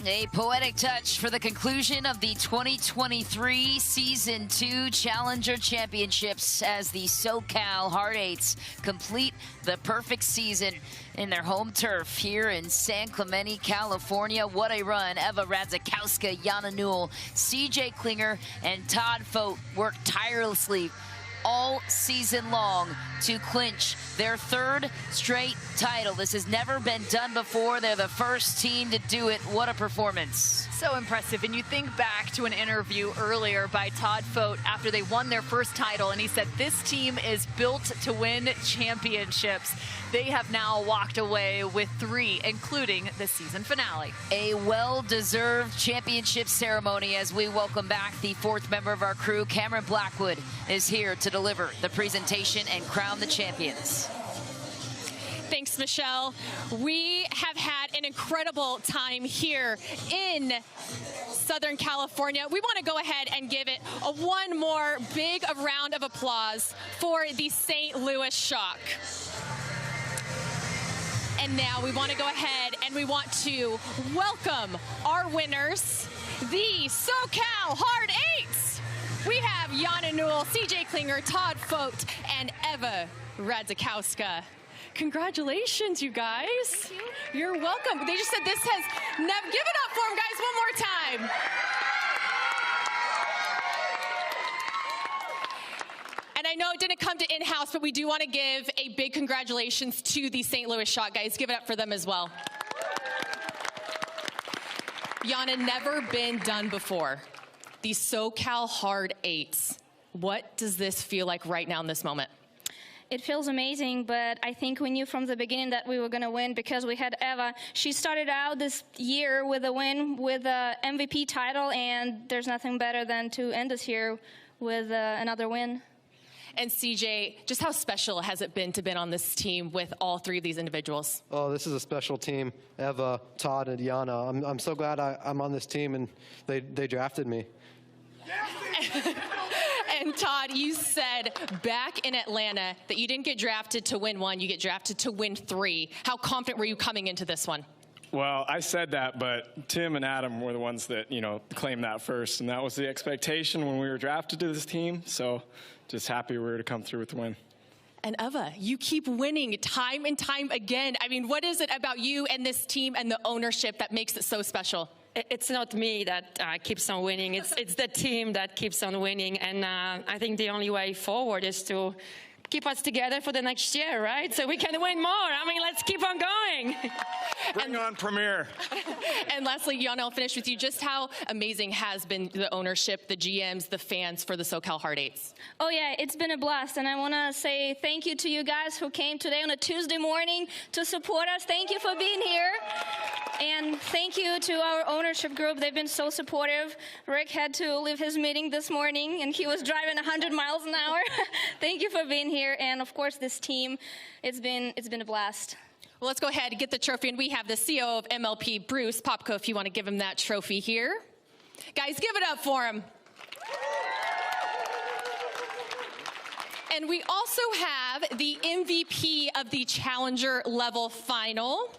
Speaker 2: A poetic touch for the conclusion of the 2023 Season 2 Challenger Championships as the SoCal Hard Eights complete the perfect season in their home turf here in San Clemente, California. What a run. Eva Radzikowska, Jana Newell, CJ Klinger, and Todd Fote worked tirelessly all season long to clinch their third straight title. This has never been done before. They're the first team to do it. What a performance.
Speaker 3: So impressive. And you think back to an interview earlier by Todd Fote after they won their first title, and he said, this team is built to win championships. They have now walked away with 3, including the season finale.
Speaker 2: A well-deserved championship ceremony as we welcome back the 4th member of our crew. Cameron Blackwood is here to deliver the presentation and crown the champions.
Speaker 6: Thanks, Michelle. We have had an incredible time here in Southern California. We want to go ahead and give it one more big round of applause for the St. Louis Shock. And now we want to go ahead and we want to welcome our winners, the SoCal Hard Eights. We have Jana Newell, CJ Klinger, Todd Fote, and Eva Radzikowska. Congratulations, you guys. Thank you. You're welcome. They just said this has never... Give it up for them, guys, one more time. And I know it didn't come to in-house, but we do want to give a big congratulations to the St. Louis Shock, guys. Give it up for them as well. Jana, never been done before. The SoCal Hard Eights. What does this feel like right now in this moment?
Speaker 7: It feels amazing, but I think we knew from the beginning that we were going to win because we had Eva. She started out this year with a win with a MVP title, and there's nothing better than to end this year with another win.
Speaker 6: And CJ, just how special has it been to be on this team with all 3 of these individuals?
Speaker 10: Oh, this is a special team. Eva, Todd, and Jana. I'm so glad I'm on this team, and they drafted me.
Speaker 6: And Todd, you said back in Atlanta that you didn't get drafted to win 1, you get drafted to win 3. How confident were you coming into this one?
Speaker 1: Well, I said that, but Tim and Adam were the ones that, claimed that first, and that was the expectation when we were drafted to this team. So just happy we were to come through with the win.
Speaker 6: And Eva, you keep winning time and time again. I mean, what is it about you and this team and the ownership that makes it so special?
Speaker 8: It's not me that keeps on winning. It's the team that keeps on winning. And I think the only way forward is to keep us together for the next year, right? So we can win more. I mean, let's keep on going.
Speaker 1: Bring on Premier.
Speaker 6: And lastly, Jana, I'll finish with you. Just how amazing has been the ownership, the GMs, the fans for the SoCal Hard Eights?
Speaker 7: Oh, yeah, it's been a blast. And I want to say thank you to you guys who came today on a Tuesday morning to support us. Thank you for being here. And thank you to our ownership group. They've been so supportive. Rick had to leave his meeting this morning, and he was driving 100 miles an hour. Thank you for being here. And, of course, this team, it's been a blast.
Speaker 6: Well, let's go ahead and get the trophy. And we have the CEO of MLP, Bruce Popko, if you want to give him that trophy here. Guys, give it up for him. And we also have the MVP of the Challenger level final.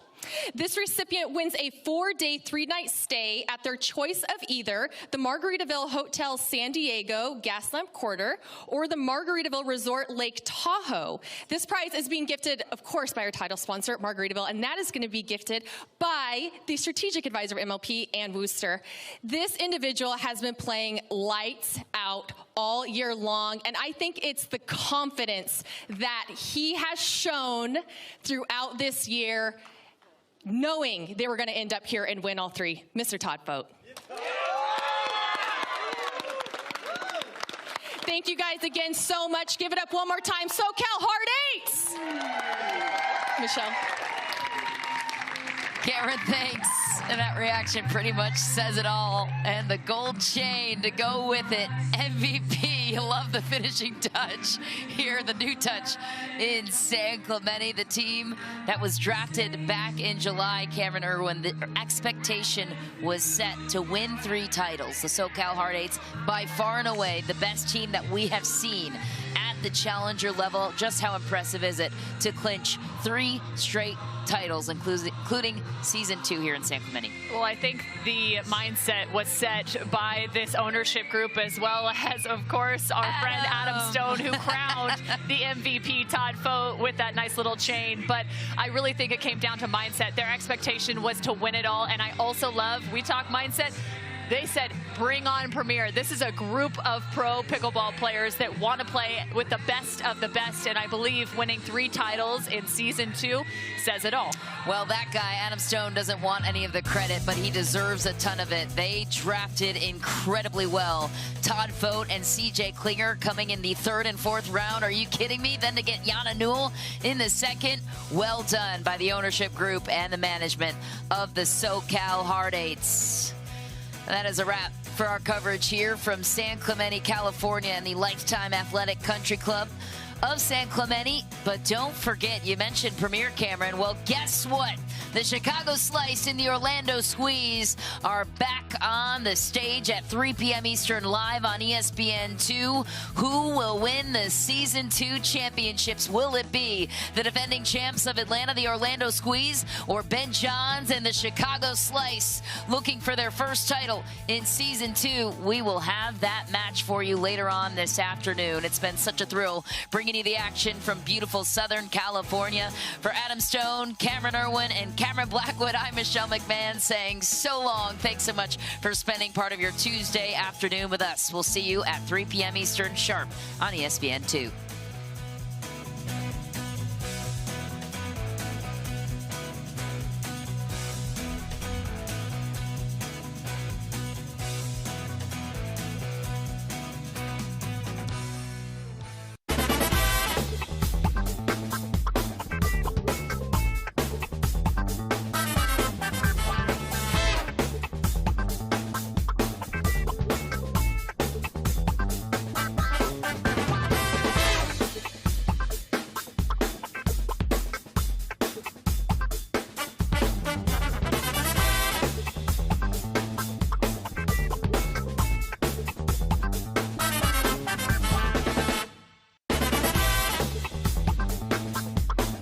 Speaker 6: This recipient wins a 4-day, 3-night stay at their choice of either the Margaritaville Hotel San Diego Gaslamp Quarter or the Margaritaville Resort Lake Tahoe. This prize is being gifted, of course, by our title sponsor, Margaritaville, and that is going to be gifted by the strategic advisor of MLP, Ann Wooster. This individual has been playing lights out all year long, and I think it's the confidence that he has shown throughout this year, knowing they were going to end up here and win all 3. Mr. Todd Fote. Thank you guys again so much. Give it up one more time. SoCal Hard Eights. Michelle.
Speaker 2: Cameron, thanks. And that reaction pretty much says it all. And the gold chain to go with it. MVP. Love the finishing touch here, the new touch in San Clemente. The team that was drafted back in July, Cameron Irwin, the expectation was set to win 3 titles. The SoCal Hard Eights, by far and away, the best team that we have seen at the challenger level. Just how impressive is it to clinch 3 straight titles, including season 2 here in San Clemente?
Speaker 3: Well, I think the mindset was set by this ownership group, as well as, of course, our friend Adam Stone, who crowned the MVP, Todd Fote, with that nice little chain. But I really think it came down to mindset. Their expectation was to win it all. And I also love, we talk mindset, they said, bring on Premier. This is a group of pro pickleball players that want to play with the best of the best, and I believe winning 3 titles in season 2 says it all.
Speaker 2: Well, that guy, Adam Stone, doesn't want any of the credit, but he deserves a ton of it. They drafted incredibly well. Todd Fote and CJ Klinger coming in the 3rd and 4th round. Are you kidding me? Then to get Jana Newell in the 2nd. Well done by the ownership group and the management of the SoCal Hard Eights. That is a wrap for our coverage here from San Clemente, California, and the Lifetime Athletic Country Club of San Clemente. But don't forget, you mentioned Premier, Cameron. Well, guess what? The Chicago Slice and the Orlando Squeeze are back on the stage at 3 p.m. Eastern live on ESPN2. Who will win the Season 2 championships? Will it be the defending champs of Atlanta, the Orlando Squeeze, or Ben Johns and the Chicago Slice looking for their first title in Season 2? We will have that match for you later on this afternoon. It's been such a thrill bringing you the action from beautiful Southern California. For Adam Stone, Cameron Irwin, and Cameron Blackwood, I'm Michelle McMahon saying so long. Thanks so much for spending part of your Tuesday afternoon with us. We'll see you at 3 p.m. Eastern sharp on ESPN2.